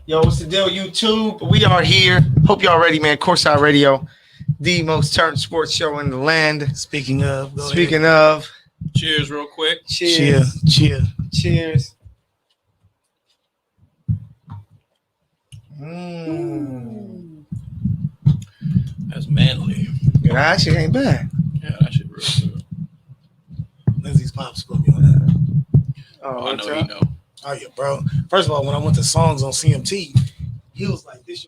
Yo, what's the deal, YouTube? We are here. Hope y'all ready, man. Courtside Radio, the most turned sports show in the land. Speaking of, cheers, real quick. Cheers. Cheers. That's manly. Yeah, that shit ain't bad. Yeah, that shit real good. Lindsay's pops put me on that. Oh, I know you know. Oh yeah, bro. First of all, when I went to Songs on CMT, he was like, "This."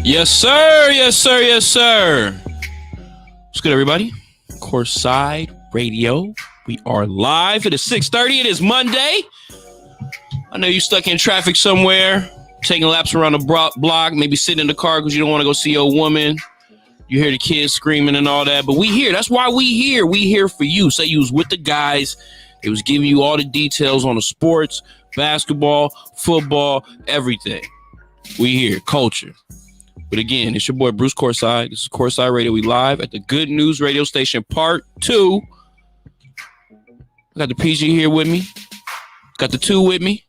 Yes, sir. Yes, sir. Yes, sir. What's good, everybody? Courtside Radio. We are live. It is 6:30. It is Monday. I know you stuck in traffic somewhere, taking laps around the block, maybe sitting in the car because you don't want to go see your woman. You hear the kids screaming and all that, but we here. That's why we here. We here for you. Say you was with the guys. It was giving you all the details on the sports, basketball, football, everything. We here. Culture. But again, it's your boy Bruce Courtside. This is Courtside Radio. We live at the Good News Radio Station Part 2. I got the PG here with me. Got the 2 with me.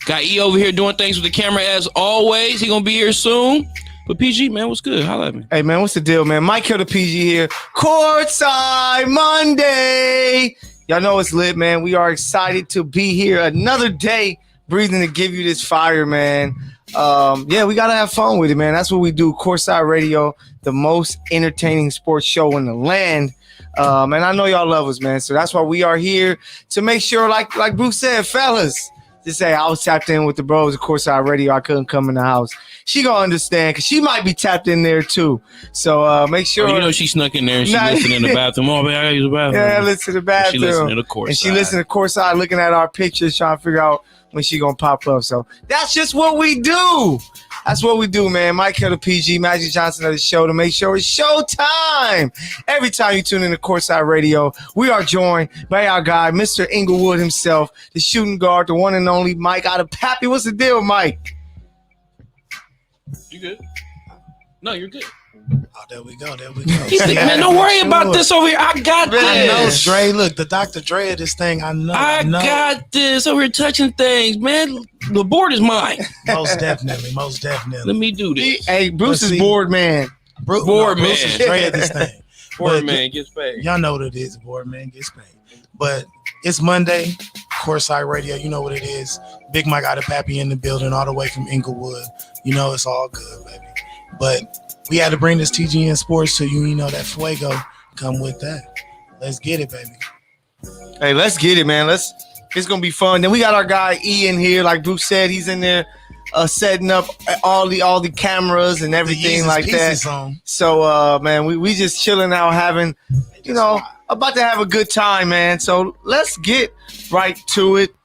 Got E over here doing things with the camera as always. He gonna be here soon. But PG, man, what's good? Holla at me. Hey, man, what's the deal, man? Mike Hill, the PG here. Courtside Monday. Y'all know it's lit, man. We are excited to be here another day, breathing to give you this fire, man. Yeah, we gotta have fun with it, man. That's what we do. Courtside Radio, the most entertaining sports show in the land. And I know y'all love us, man. So that's why we are here to make sure, like Bruce said, fellas, just say I was tapped in with the bros at Courtside Radio. I couldn't come in the house. She gonna understand because she might be tapped in there too. So make sure. Oh, you know she snuck in there and she listened in the bathroom. Oh man, I gotta use the bathroom. Yeah, listen to the bathroom. She listened to the Courtside. And she listened to Courtside, looking at our pictures, trying to figure out when she gonna pop up. So that's just what we do. That's what we do, man. Mike Hill, the PG, Magic Johnson of the show to make sure it's showtime. Every time you tune in to Courtside Radio, we are joined by our guy, Mr. Inglewood himself, the shooting guard, the one and only Mike out of Pappy. What's the deal, Mike? You good? No, you're good. Oh, there we go. He's like, man, don't worry about this over here. I got this. I know, Dre. Look, the Dr. Dre of this thing. I know. I got this over here touching things, man. The board is mine. Most definitely. Let me do this. Hey, Bruce is board man. Board man. Bruce is Dre of this thing. Board man gets paid. Y'all know what it is. Board man gets paid. But it's Monday. Courtside Radio. You know what it is. Big Mike out of Pappy in the building, all the way from Inglewood. You know it's all good, baby. But we had to bring this TGN Sports to you. You know that Fuego come with that. Let's get it, baby. Hey, let's get it, man. It's gonna be fun. Then we got our guy E in here, like Bruce said. He's in there setting up all the cameras and everything like that. On. So, man, we just chilling out, having, about to have a good time, man. So let's get right to it.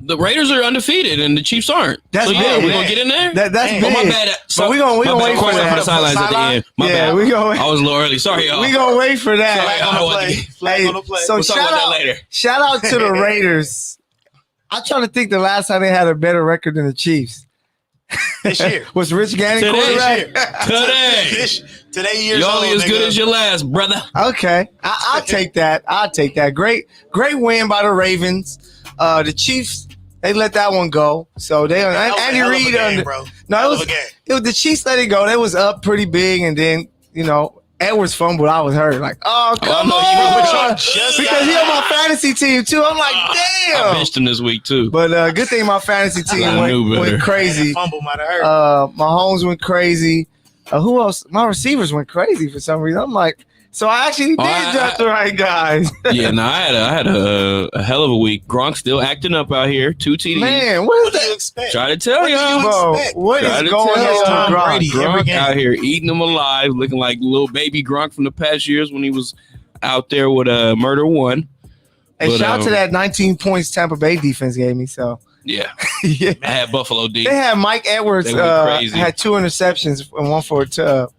The Raiders are undefeated and the Chiefs aren't. That's so, big. We're going to get in there? That's big. Oh, my bad. So we're going to wait for that. The sidelines at the end. My bad. We're going I was a little early. Sorry, y'all. We're going to wait for that. Flag on the play. So we'll talk about that later. Shout out to the Raiders. I'm trying to think the last time they had a better record than the Chiefs. This year. Was Rich Gannon quarterback? Today years You're only old, as good as your last, brother. Okay. I'll take that. Great win by the Ravens. The Chiefs, they let that one go. So they Andy Reid it was the Chiefs let it go. They was up pretty big, and then Edwards fumbled. I was hurt. Like, come on, because he on my fantasy team too. I'm like, damn. I benched him this week too. But good thing my fantasy team went crazy. Fumble might have hurt. Mahomes went crazy. Who else? My receivers went crazy for some reason. I'm like, so I actually did draft the right guys. Yeah, no, I had a hell of a week. Gronk still acting up out here. 2 TDs. Man, What do you expect? Try to tell you, bro, what Try is to going tell on, Tom Gronk? Brady every Gronk game. out here eating them alive, looking like little baby Gronk from the past years when he was out there with a murder one. And But, shout out to that 19 points Tampa Bay defense gave me. So Yeah, yeah. I had Buffalo D. They had Mike Edwards They went crazy. had 2 interceptions and 1 for a tub.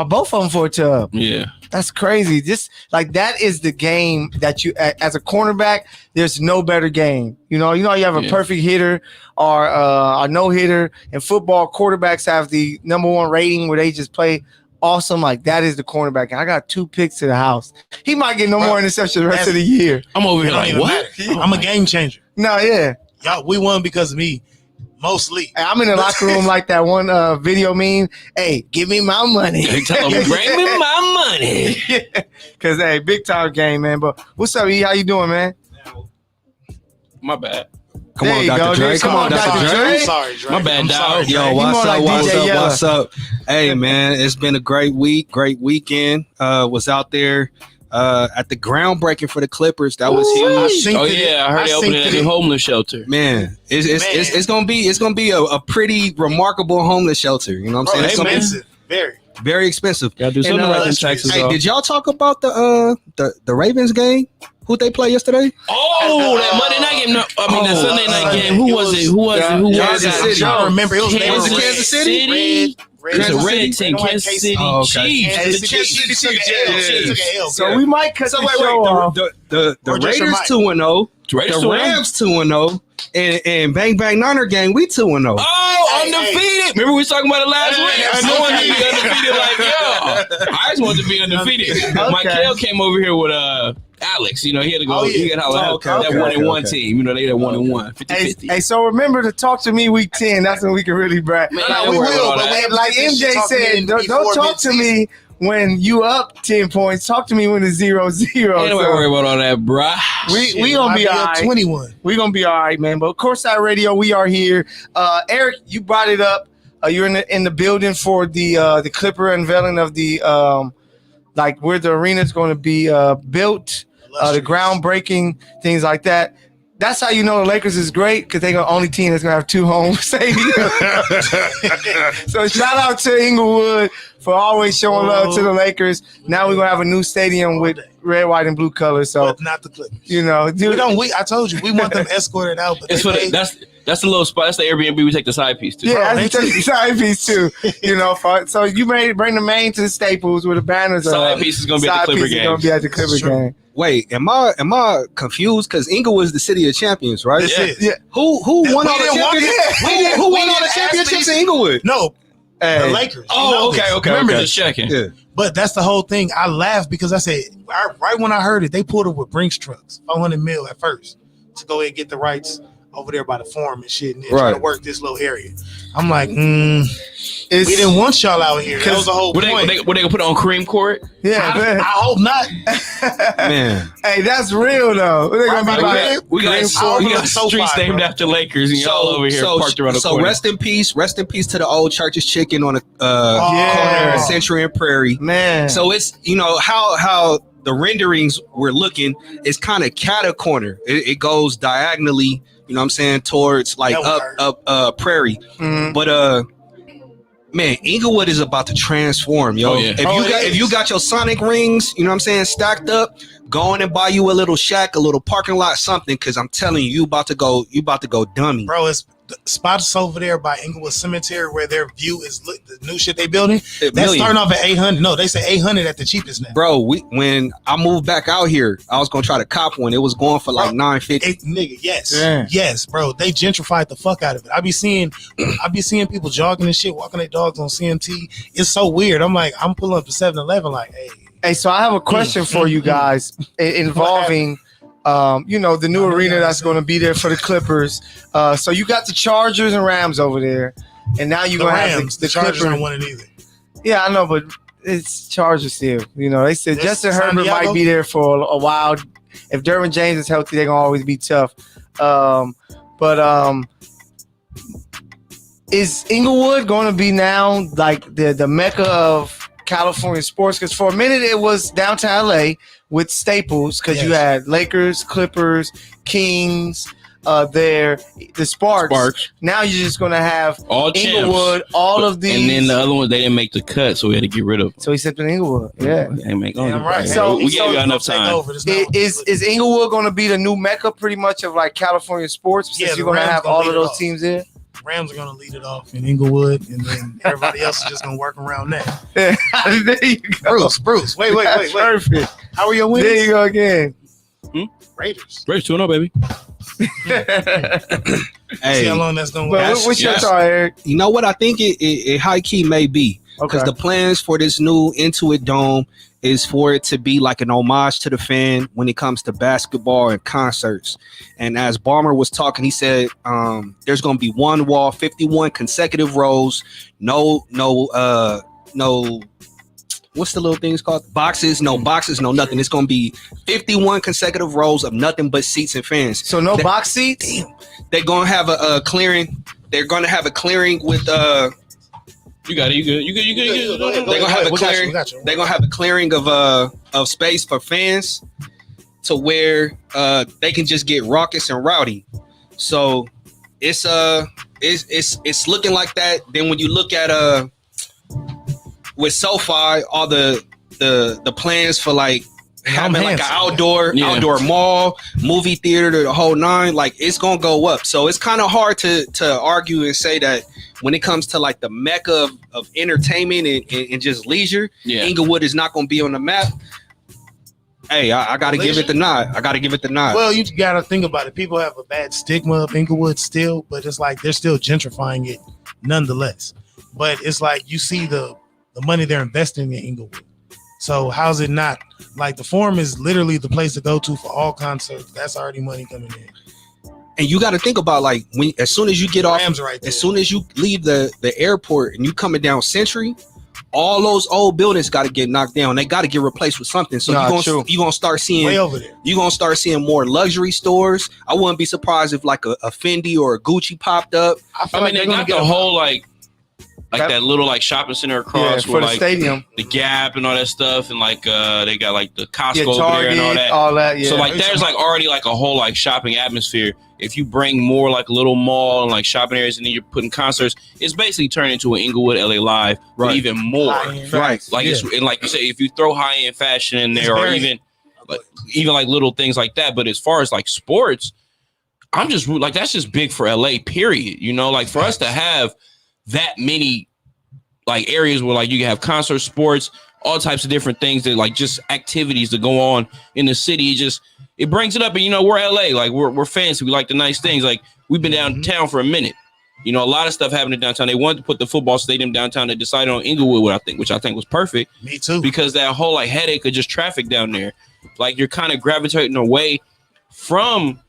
Both of them for a tub. Yeah, That's crazy. Just like that is the game that you, as a cornerback, there's no better game. You have a Yeah. perfect hitter or a no hitter. In football, quarterbacks have the number 1 rating where they just play awesome. Like that is the cornerback. And I got 2 picks to the house. He might get no more interceptions the rest of the year. I'm over It here don't like, even what? matter. I'm a game changer. No, yeah. Y'all, we won because of me, mostly. Hey, I'm in the locker room like that one video meme. Hey, give me my money. They tell them, bring me my money. Because, hey, big time game, man. But what's up, E? How you doing, man? My bad. Come There on, you Dr. go, Dre. dude. Come on, Dr. Dre. I'm sorry, Dre. My bad, I'm dog. sorry, Dre. Yo, You what's more up? like What's DJ up? Yella. What's up? Hey, man, it's been a great week, great weekend. Was out there at the groundbreaking for the Clippers. That was huge. Oh yeah, I heard they opened a new homeless shelter. Man, it's gonna be a pretty remarkable homeless shelter. You know what I'm saying? It's gonna be Expensive. Very. very expensive. Gotta do something And, right in let's- Texas. Hey, though. did y'all talk about the Ravens game? Who they play yesterday? Oh, that Monday night game. No, I mean that Sunday night Sunday. game. Who was it? Who was it? Who was Kansas it? City. I don't remember. It was Kansas City? Red, It's a Kansas red City. team, Kansas City Oh, okay. Chiefs. Kansas The City Chiefs. took an L. Chiefs. Took an L. So we might cut So the wait, show off. the Or just your Raiders mic. 2-0, Raiders the 2-0. Rams 2-0, and Bang Bang Niner game we 2-0. Oh, Hey, undefeated. Remember we was talking about it last Hey, week? No one to be undefeated like yo. I just wanted to be undefeated. Michael came over here with Alex. He had to go. Oh, yeah. He got Oh, okay, that okay, 1-1 okay. team. They had 1-1. 50-50. Hey, so remember to talk to me week 10. That's when we can really brag. Man, No, don't we worry will, about but that. we have Like this shit MJ talking said, in don't before talk to me when you up 10 points. Talk to me when it's 0-0. Ain't nobody worry about all that, bruh. We gonna be all up right. 21. We're gonna be all right, man. But Courtside Radio, we are here. Eric, you brought it up. You're in the building for the Clipper unveiling of the like where the arena is going to be built, the groundbreaking things like that. That's how you know the Lakers is great because they're the only team that's gonna have 2 home stadiums. So shout out to Inglewood for always showing love to the Lakers. Now we're gonna have a new stadium with red, white, and blue colors. So But not the Clippers. dude, I told you, we want them escorted out. But It's they for pay- that's the little spot. That's the Airbnb we take the side piece to. yeah, Bro, that's the side piece too. So you bring the main to the Staples where the banners Side are. piece is gonna be at the Side Clipper piece is game. gonna be at the Clipper Sure. game. Wait, am I confused? Because Inglewood is the city of champions, right? This Yeah. is. Yeah. Who won We all the didn't walk championships? in. Who We won all the didn't ask championships these- in Inglewood? No, the Hey. Lakers. You Oh, know okay, this. okay. Remember Just this. checking. Yeah. But that's the whole thing. I laughed because I said, right when I heard it, they pulled up with Brinks trucks, 400 mil at first, to go ahead and get the rights over there by the farm and shit, and then try Right. to work this little area. I'm like, we didn't want y'all out here. That was the whole Would point. they gonna put it on Cream Court? Yeah, I man. hope not. Man, Hey, that's real though. They're gonna Right be by the like, crib? We got Cream Court. So streets far, named bro. after Lakers, and y'all over here parked around the so corner. rest in peace to the old Church's Chicken on the Yeah. corner of Century and Prairie. man. So it's how the renderings were looking is kind of cat corner. It goes diagonally, you know what I'm saying, towards like That would up Prairie. Mhm. But man, Inglewood is about to transform, yo. Oh, yeah. If you got your Sonic rings, you know what I'm saying, stacked up, go in and buy you a little shack, a little parking lot, something, because I'm telling you, you about to go dummy. Bro, it's the spots over there by Inglewood Cemetery where their view is the new shit they building. That's Million. starting off at 800. No, they say 800 at the cheapest now. Bro, when I moved back out here, I was gonna try to cop one. It was going for like $950. Nigga, yes, Yeah. yes, bro. They gentrified the fuck out of it. I be seeing people jogging and shit, walking their dogs on CMT. It's so weird. I'm like, I'm pulling up to 7-Eleven, like, hey, Hey, so I have a question for you guys involving, the new arena that's going to be there for the Clippers. So you got the Chargers and Rams over there, and now you're the going to have Rams, the the Chargers Clippers. don't want it either. Yeah, I know, but it's Chargers still. They said This Justin San Herbert Diego? might be there for a while. If Derwin James is healthy, they're gonna always be tough. is Inglewood going to be now like the mecca of California sports? Because for a minute it was downtown LA with staples, because you had Lakers, Clippers, Kings, the Sparks. Now you're just gonna have all Inglewood, champs. all of these, and then the other ones they didn't make the cut, so we had to get rid of them. So he stepped in Inglewood. Yeah, they make right. So we gave you enough time. Is Inglewood going to be the new mecca, pretty much, of like California sports? Since you're gonna have all of those teams there. Rams are gonna lead it off in Inglewood, and then everybody else is just gonna work around that. There you go. Bruce. Wait. Perfect. How are your wins? There you go again. Raiders 2-0, baby. See how long that's gonna last. What's your thought, Eric? You know what I think it high key may be, because the plans for this new Intuit Dome is for it to be like an homage to the fan when it comes to basketball and concerts. And as Balmer was talking, he said there's going to be one wall, 51 consecutive rows, no, what's the little things called? Boxes, no nothing. It's going to be 51 consecutive rows of nothing but seats and fans. So no box seats? Damn. They're going to have a clearing. They're going to have a clearing with You got it. You good. They're gonna have a clearing. They're gonna have a clearing of space for fans, to where they can just get raucous and rowdy. So it's looking like that. Then when you look at with SoFi, all the plans for like having like an outdoor mall, movie theater, the whole nine, like it's gonna go up. So it's kind of hard to argue and say that when it comes to like the mecca of entertainment and just leisure, Inglewood is not gonna be on the map. Hey, I gotta give it the nod. Well, you gotta think about it. People have a bad stigma of Inglewood still, but it's like they're still gentrifying it nonetheless. But it's like you see the money they're investing in Inglewood. So how's it not? Like the Forum is literally the place to go to for all concerts. That's already money coming in. And you got to think about like as soon as you get off, as soon as you leave the airport and you coming down Century, all those old buildings got to get knocked down. They got to get replaced with something. So you're gonna start seeing way over there. You're gonna start seeing more luxury stores. I wouldn't be surprised if like a Fendi or a Gucci popped up. I mean, they got the whole like that little like shopping center across for where the like stadium, the Gap and all that stuff, and like they got like the Costco over there and all that. Yeah. So like there's like already like a whole like shopping atmosphere. If you bring more like a little mall and like shopping areas, and then you're putting concerts, it's basically turning into an Inglewood LA Live, but even more. Right. Like it's, and like you say, if you throw high end fashion in there, or even like little things like that. But as far as like sports, I'm just like, that's just big for LA, period. You know, like for us to have that many like areas where like you can have concert, sports, all types of different things, that like just activities that go on in the city. It brings it up. And you know, we're LA, like we're fancy, we like the nice things. Like we've been downtown for a minute. You know, a lot of stuff happened in downtown. They wanted to put the football stadium downtown. They decided on Inglewood, which I think was perfect. Me too. Because that whole like headache of just traffic down there, like you're kind of gravitating away from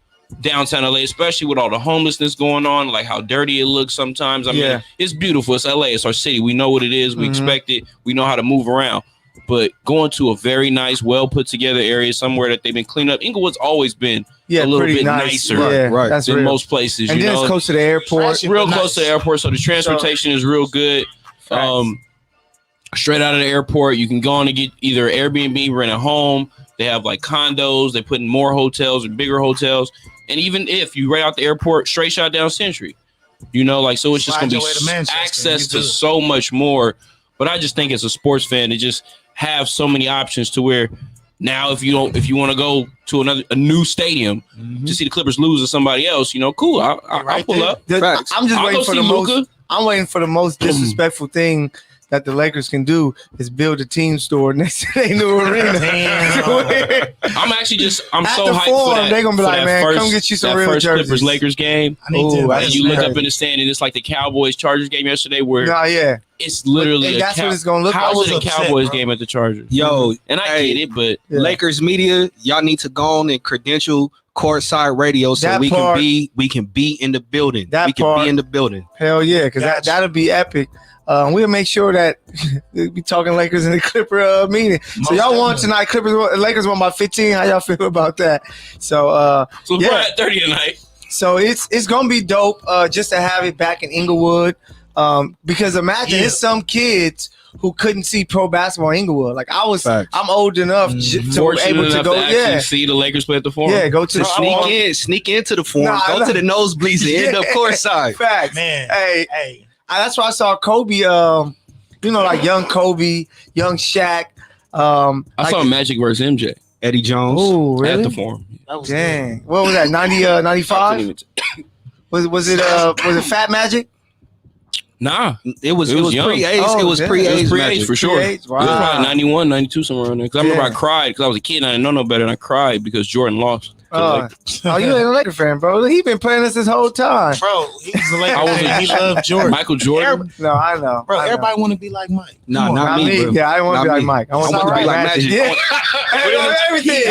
downtown LA, especially with all the homelessness going on, like how dirty it looks sometimes. I mean, it's beautiful. It's LA. It's our city. We know what it is. We expect it. We know how to move around. But going to a very nice, well put together area somewhere that they've been cleaned up. Inglewood's always been a little bit nicer than most places. And then it's close to the airport. Real close to the airport. So the transportation is real good. Straight out of the airport, you can go on and get either Airbnb, rent a home. They have like condos. They put in more hotels and bigger hotels. And even if you right out the airport, straight shot down Century, you know, like, so it's just going to be access to so much more. But I just think as a sports fan, to just have so many options to where now if you want to go to a new stadium to see the Clippers lose to somebody else, you know, cool. I'll pull up. I'm just waiting for the most. I'm waiting for the most disrespectful thing that the Lakers can do is build a team store next to their new arena. I'm so hyped for that. They're gonna be like, man, come get you some real jerseys. Clippers Lakers game. You look up in the stand and it's like the Cowboys Chargers game yesterday, where it's literally that's what it's gonna look like. How was the Cowboys game at the Chargers? Yo, and I get it, but Lakers media, y'all need to go on and credential Courtside Radio so we can be in the building. Be in the building. Hell yeah, because that'll be epic. We'll make sure that we'll be talking Lakers in the Clipper meeting. So y'all won tonight. Lakers won by 15. How y'all feel about that? So we're at 30 tonight. So it's gonna be dope just to have it back in Inglewood. Because imagine there's some kids who couldn't see pro basketball in Inglewood. Like I'm old enough to be able to go. Actually see the Lakers play at the Forum. Yeah, go to sneak into the Forum. Go to the nosebleeds and end up courtside. Facts, man. Hey, that's why I saw Kobe. Like young Kobe, young Shaq. I saw Magic versus MJ. Eddie Jones. Oh, really? At the Forum. Dang. What was that? 95? Was it Fat Magic? Nah, it was young. pre-AIDS. Oh, it was pre-AIDS for sure. Pre-AIDS? Wow. It was probably 91, 92, somewhere around there. Because I remember I cried because I was a kid and I didn't know no better, and I cried because Jordan lost. Oh, you ain't a Laker fan, bro. He been playing this whole time. Bro, he's a Laker fan. He loved Jordan. Michael Jordan? No, I know. Bro, everybody want to be like Mike. No, not me, bro. Yeah, I want to be like Mike. I want to be like Magic. Yeah. Everything.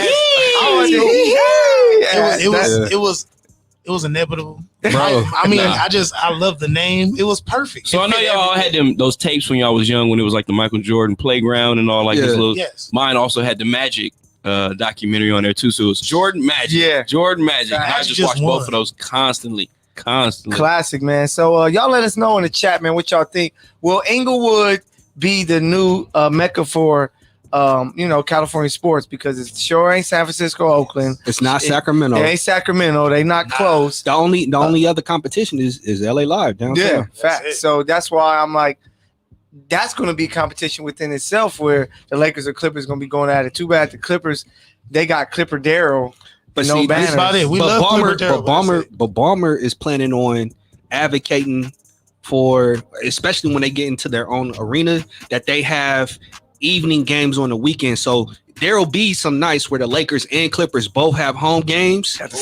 It was inevitable. Bro, I love the name. It was perfect. So I know y'all had those tapes when y'all was young when it was like the Michael Jordan playground and all this little. Yes. Mine also had the Magic documentary on there too. So it was Jordan Magic. Yeah. Jordan Magic. I just watched won. both of those constantly. Classic, man. So y'all let us know in the chat, man, what y'all think. Will Inglewood be the new mecca for California sports? Because it sure ain't San Francisco, Oakland. It's not Sacramento. It ain't Sacramento. They not close. The only other competition is LA Live downtown. Yeah, fact. So that's why I'm like, that's going to be competition within itself where the Lakers or Clippers going to be going at it. Too bad the Clippers, they got Clipper Darryl. But no banners. That's about it. We love Clipper Darryl. But Balmer is planning on advocating for, especially when they get into their own arena, that they have evening games on the weekend. So there'll be some nights where the Lakers and Clippers both have home games at the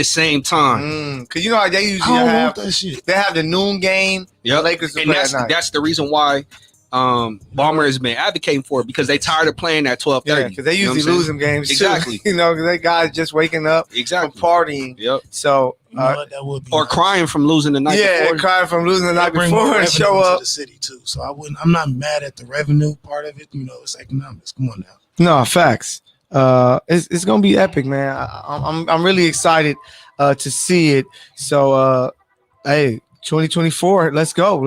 same time. Because you know how they usually have that shit. They have the noon game. Yep. The Lakers and that's the reason why Balmer has been advocating for it, because they tired of playing at 12:30. Yeah, because they usually lose them games exactly. Too. Because they guys just waking up from partying. Yep. So that would be or nice. Crying from losing the night before. Yeah, crying from losing the night bring before and show up to the city too. So I'm not mad at the revenue part of it. It's economics. Come on now. No, facts. It's gonna be epic, man. I'm really excited to see it. So hey, 2024, let's go.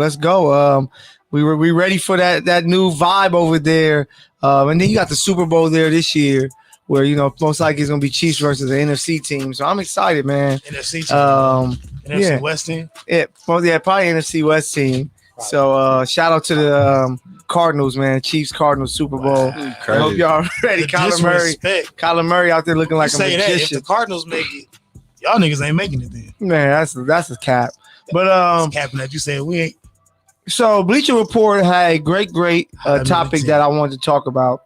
We ready for that new vibe over there. And then you got the Super Bowl there this year, where most likely it's gonna be Chiefs versus the NFC team. So I'm excited, man. NFC team. NFC West team. Probably NFC West team. Probably. So shout out to the Cardinals, man. Chiefs Cardinals Super Bowl. Wow. I hope y'all ready. Kyler Murray out there looking like a magician. That, if the Cardinals make it, y'all niggas ain't making it then. Man, that's a cap. But capping that you said we ain't. So Bleacher Report had a great topic that I wanted to talk about.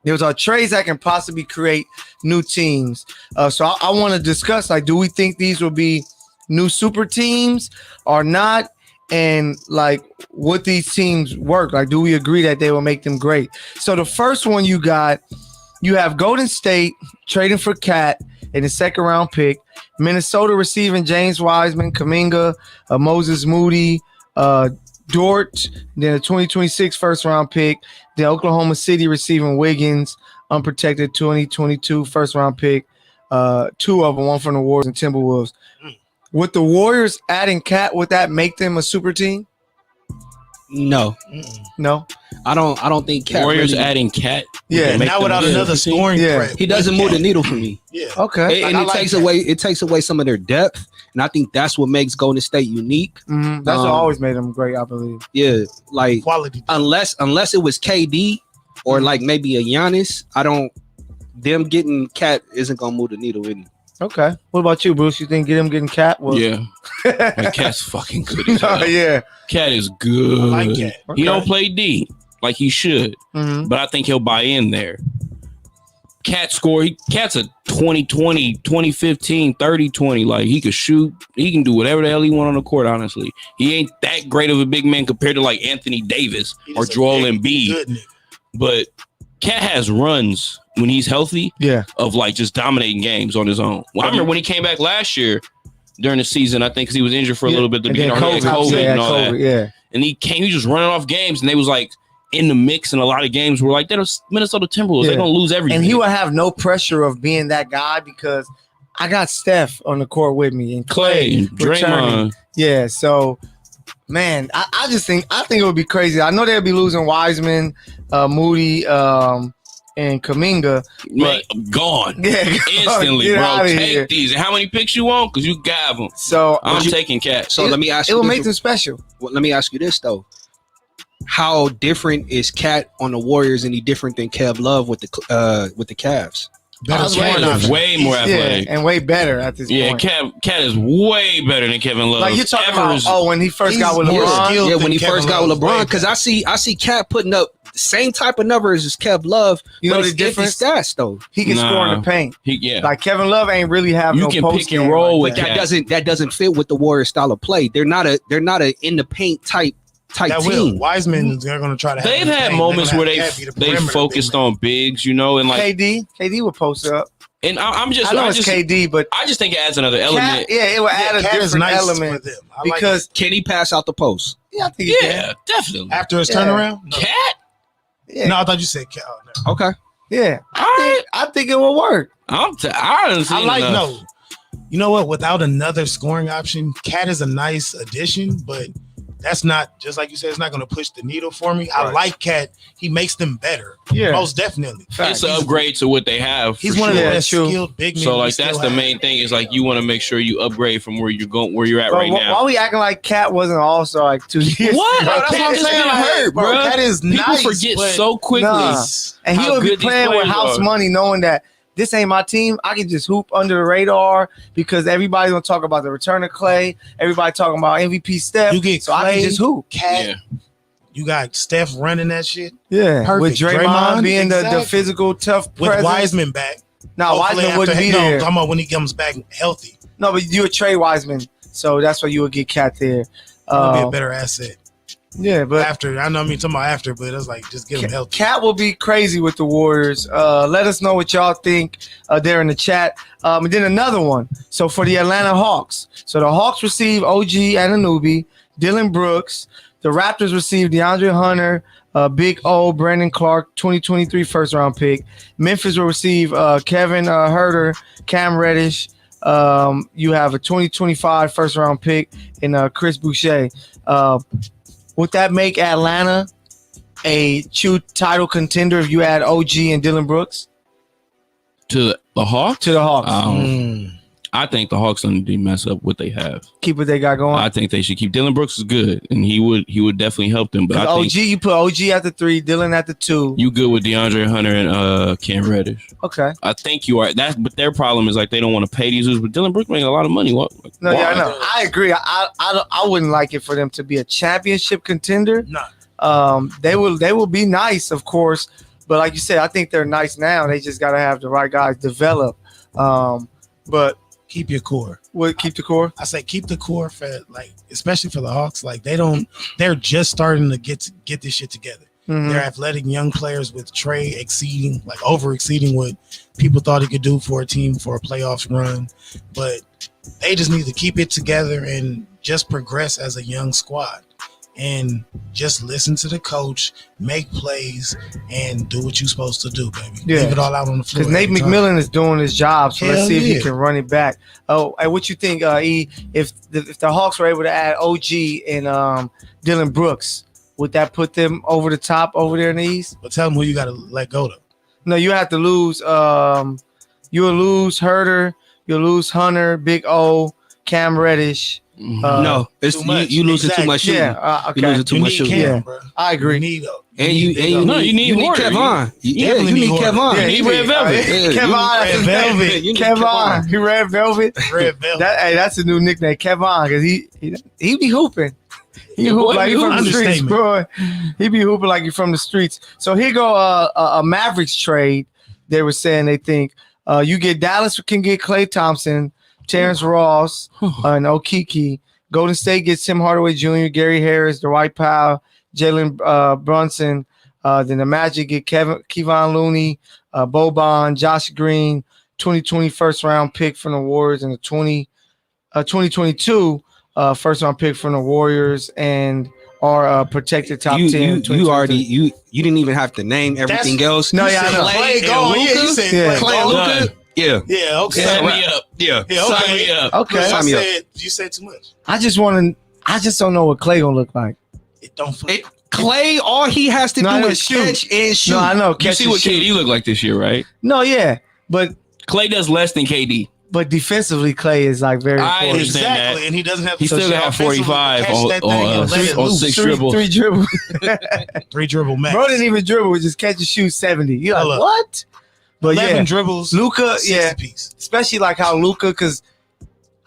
There was trades that can possibly create new teams. So I want to discuss, do we think these will be new super teams or not? And would these teams work? Do we agree that they will make them great? So the first one you have Golden State trading for Cat in the second round pick, Minnesota receiving James Wiseman, Kuminga, Moses Moody, Dort, then a 2026 first round pick, then Oklahoma City receiving Wiggins, unprotected 2022 first round pick, two of them, one from the Warriors and Timberwolves. With the Warriors adding Cat, would that make them a super team? No. No. I don't think Cat Warriors adding Cat. Yeah, not without another scoring threat. He doesn't move the needle for me. Yeah. Okay. And it takes away some of their depth, and I think that's what makes Golden State unique. Mm-hmm. That's what always made them great, I believe. Yeah, quality. Unless it was KD or maybe a Giannis, them getting Cat isn't gonna move the needle with me. Okay. What about you, Bruce? You think getting Cat? Yeah. Cat's fucking good as hell. Yeah. Cat is good. I like Cat. He don't play D like he should, but I think he'll buy in there. Cat's a 2020, 2015, 30-20. He could shoot. He can do whatever the hell he want on the court, honestly. He ain't that great of a big man compared to Anthony Davis or Joel Embiid. But Cat has runs when he's healthy, of just dominating games on his own. Well, I remember when he came back last year during the season, I think because he was injured for a little bit. He had COVID and all that. Yeah. And he was just running off games, and they was in the mix in a lot of games where they're Minnesota Timberwolves. They're gonna lose everything. And he would have no pressure of being that guy because I got Steph on the court with me and Clay and Draymond. Yeah, so Man, I think it would be crazy. I know they'll be losing Wiseman, Moody, and Kuminga. Man, gone. Yeah, instantly, bro. Take here. these. And how many picks you want? Because you got them. So I'm taking Cat. So let me ask it you. It will make them special. Well, let me ask you this though: how different is Cat on the Warriors? Any different than Kev Love with the Cavs? Cat is way more athletic and way better at this point. Yeah, Cat is way better than Kevin Love. Like you're talking about, when he first got with LeBron. Yeah, when he first got with LeBron, because I see Cat putting up the same type of numbers as Kev Love. You know the difference? Stats though. He can score in the paint. Like Kevin Love ain't really have no post. You can pick and roll with that. That doesn't fit with the Warriors style of play. They're not a in the paint type team. Wiseman, they're going to try to. They've had moments where they focused on bigs, and like KD would post up. And I just KD, but I just think it adds another element. It would add a different element because can he pass out the post? Yeah, I think he can. Definitely. After his turnaround, Cat. Yeah. No, I thought you said Cat. Oh, no. Okay. Yeah, I think it will work. I like no. You know what? Without another scoring option, Cat is a nice addition, but that's not, just like you said, it's not going to push the needle for me. Right. I like Cat. He makes them better. Yeah, most definitely. It's an upgrade to what they have. He's one of the best skilled big men. So like that's the main thing is like you want to make sure you upgrade from where you're at right now. Why we acting like Cat wasn't all-star like 2 years? What? That's what I'm saying. Hurt, bro. Cat is People nice. People forget so quickly. And he would be playing with house money, knowing that this ain't my team. I can just hoop under the radar because everybody's gonna talk about the return of Clay. Everybody talking about MVP Steph. You get so Clay, I can just hoop. Cat. Yeah. You got Steph running that shit. Yeah, perfect. With Draymond being the physical tough with presence. Wiseman back. No, Wiseman wouldn't be there. No, talking about when he comes back healthy. No, but you would trade Wiseman, so that's why you would get Cat there. That'd be a better asset. Yeah, but after I know talking about after, but it's like just give him help. Cat will be crazy with the Warriors. Let us know what y'all think there in the chat. And then another one. So for the Atlanta Hawks, so the Hawks receive OG Anunoby, Dylan Brooks. The Raptors receive DeAndre Hunter, Big O, Brandon Clark, 2023 first round pick. Memphis will receive Kevin Huerter, Cam Reddish. You have a 2025 first round pick in Chris Boucher. Would that make Atlanta a true title contender if you add OG and Dylan Brooks? To the Hawks? To the Hawks. I think the Hawks don't need to mess up what they have. Keep what they got going. I think they should keep. Dylan Brooks is good, and he would definitely help them. But I think you put OG at the 3, Dylan at the 2. You good with DeAndre Hunter and Cam Reddish? Okay. I think you are. But their problem is like they don't want to pay these dudes. But Dylan Brooks making a lot of money. What? No, yeah, I know. I agree. I wouldn't like it for them to be a championship contender. No. They will be nice, of course. But like you said, I think they're nice now. They just got to have the right guys develop. But keep your core. What, keep the core? I say keep the core for especially for the Hawks. Like they're just starting to get this shit together. Mm-hmm. They're athletic young players with Trey over exceeding what people thought he could do for a team for a playoffs run. But they just need to keep it together and just progress as a young squad. And just listen to the coach, make plays, and do what you're supposed to do, baby. Yeah. Leave it all out on the floor. Because Nate McMillan is doing his job, so let's see if he can run it back. Oh, and what you think, E? If the Hawks were able to add OG and Dylan Brooks, would that put them over the top over there in the East? But tell them who you got to let go to. No, you have to lose. You'll lose Huerter. You'll lose Hunter, Big O, Cam Reddish. No, it's you losing too much shooting. Yeah, okay. You losing too much shooting. Yeah, I agree. You need you need Kevon. You need Kevon. Yeah, he Red Velvet. Kevon. He Red Velvet. Red Velvet. That's a new nickname, Kevon, because he be hooping. He hoop like he from the streets, bro. He be hooping like he from the streets. So here go a Mavericks trade. They were saying they think you get Dallas can get Klay Thompson, Terrence Ross, and Okeke. Golden State gets Tim Hardaway Jr., Gary Harris, Dwight Powell, Jalen Brunson. Then the Magic get Kevon Looney, Boban, Josh Green, 2020 first round pick from the Warriors, and the 2022 first round pick from the Warriors, and our protected top 10. You didn't even have to name everything else. No, yeah, I know. Clay and Luka. Yeah. Yeah. Okay. Sign me up. Yeah. Okay. Okay. You said too much. I just want I just don't know what Clay gonna look like. It don't. Clay, all he has to do is catch and shoot. No, I know. You see what KD look like this year, right? No, yeah, but Clay does less than KD. But defensively, Clay is like very important. Exactly, and he doesn't have. He still got 45 on 6 dribbles. 3 dribbles. 3 dribble max. Bro didn't even dribble. With just catch and shoot 70. You're like, what? But 11 dribbles. Luka, piece. Especially like how Luka, because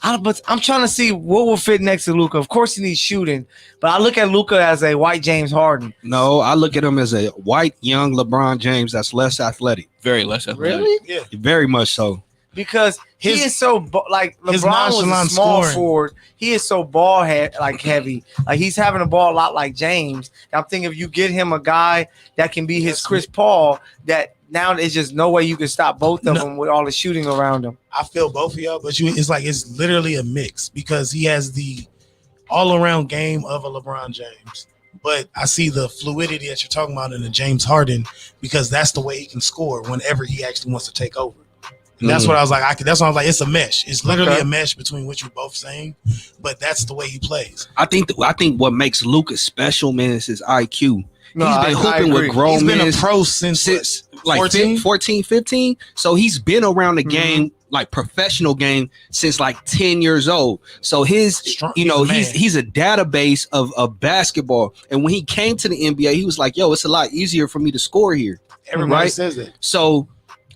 I'm trying to see what will fit next to Luka. Of course, he needs shooting, but I look at Luka as a white James Harden. No, I look at him as a white young LeBron James that's less athletic. Very less athletic. Really? Yeah, very much so. Because he is so like LeBron was a small forward. He is so ball heavy. Like he's having a ball a lot like James. I'm thinking if you get him a guy that can be his Chris Paul, that now there's just no way you can stop both of them with all the shooting around them. I feel both of y'all, but it's literally a mix because he has the all-around game of a LeBron James. But I see the fluidity that you're talking about in the James Harden because that's the way he can score whenever he actually wants to take over. And that's what I was like. That's why I was like, it's a mesh. It's literally a mesh between what you're both saying, but that's the way he plays. I think what makes Luka special, man, is his IQ. No, he's been hooping with grown men. He's been a pro since like 14, 15. So he's been around the game, like professional game, since like 10 years old. So he's a database of basketball. And when he came to the NBA, he was like, yo, it's a lot easier for me to score here. Everybody says that. So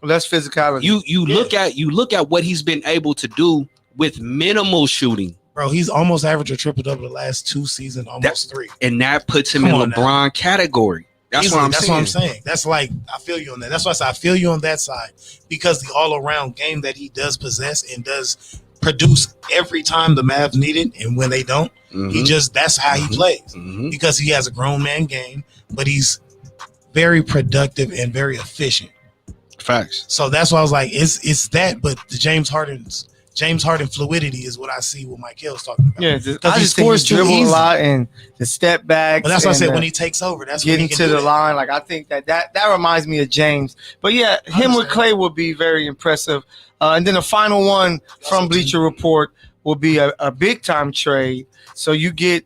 less physicality. You look at what he's been able to do with minimal shooting. Bro, he's almost averaged a triple-double the last 2 seasons, almost 3. And that puts him in LeBron category. That's what I'm saying. That's like, I feel you on that. That's why I say I feel you on that side because the all-around game that he does possess and does produce every time the Mavs need it, and when they don't, that's how he plays because he has a grown man game, but he's very productive and very efficient. Facts. So that's why I was like, it's that, but the James Harden fluidity is what I see what Mike Hill's talking about. Yeah, I just think he dribble a lot and the step back. But that's what I said when he takes over. That's getting to the line. Like I think that reminds me of James. But yeah, him with Clay would be very impressive. And then the final one from Bleacher Report will be a big time trade. So you get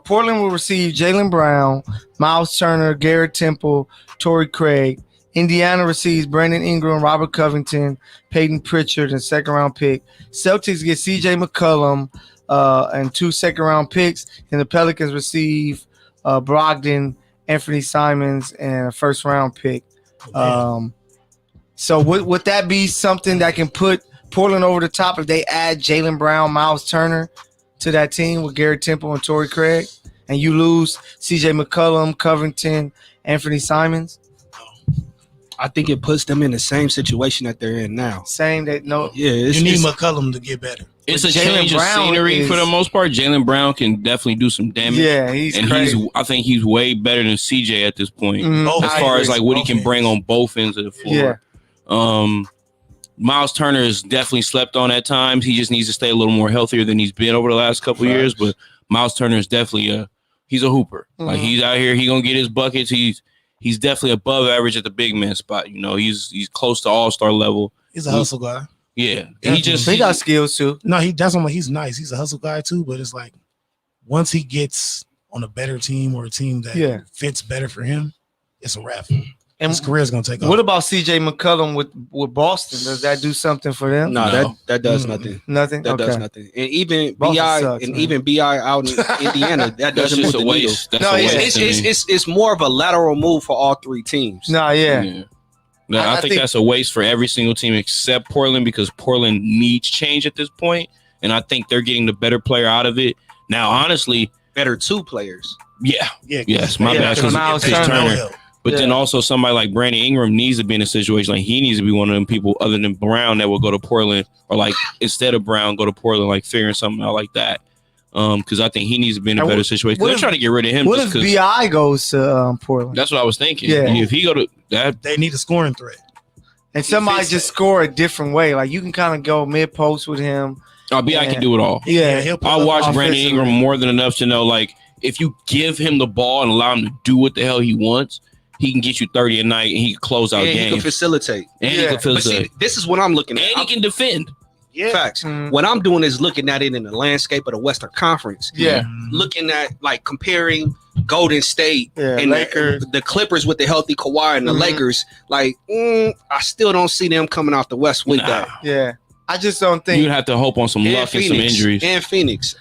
Portland will receive Jaylen Brown, Miles Turner, Garrett Temple, Torrey Craig. Indiana receives Brandon Ingram, Robert Covington, Peyton Pritchard, and second-round pick. Celtics get C.J. McCollum and 2 second-round picks. And the Pelicans receive Brogdon, Anthony Simons, and a first-round pick. So would that be something that can put Portland over the top if they add Jaylen Brown, Miles Turner to that team with Garrett Temple and Torrey Craig, and you lose C.J. McCollum, Covington, Anthony Simons? I think it puts them in the same situation that they're in now. Saying that you need McCollum to get better. It's a change of scenery for the most part. Jaylen Brown can definitely do some damage. Yeah, he's crazy. I think he's way better than CJ at this point, as far as like what he can bring on both ends of the floor. Yeah. Miles Turner is definitely slept on at times. He just needs to stay a little more healthier than he's been over the last couple of years. But Miles Turner is definitely he's a hooper. Like he's out here, he gonna get his buckets. He's definitely above average at the big man spot. You know, he's close to all-star level. He's a hustle guy. Yeah. He got skills too. No, he's nice. He's a hustle guy too, but it's like once he gets on a better team or a team that fits better for him, it's a wrap. And his career is going to take off. What about C.J. McCollum with Boston? Does that do something for them? No. That does nothing. Nothing? That does nothing. And even B.I. out in Indiana, that doesn't move the needle. It's more of a lateral move for all 3 teams. No, I think that's a waste for every single team except Portland because Portland needs change at this point, and I think they're getting the better player out of it. Now, honestly, better 2 players. Yes, my bad. Miles Turner. But then also somebody like Brandon Ingram needs to be in a situation like he needs to be one of them people other than Brown that will go to Portland or like instead of Brown go to Portland, like figuring something out like that. Because I think he needs to be in a better situation. They're trying to get rid of him. What if B.I. goes to Portland? That's what I was thinking. Yeah. If he go to that, they need a scoring threat. And somebody just score a different way. Like you can kind of go mid post with him. B.I. can do it all. Yeah, I watched Brandon Ingram more than enough to know like if you give him the ball and allow him to do what the hell he wants, he can get you 30 a night and he can close out games. He can facilitate. And he can facilitate. But see, this is what I'm looking at. And he can defend. Yeah. Facts. Mhm. What I'm doing is looking at it in the landscape of the Western Conference. Yeah. Looking at like comparing Golden State and Lakers. the Clippers with the healthy Kawhi and the Lakers. Like, I still don't see them coming out the West with that. Yeah. I just don't think You'd have to hope on some luck and some injuries. And Phoenix.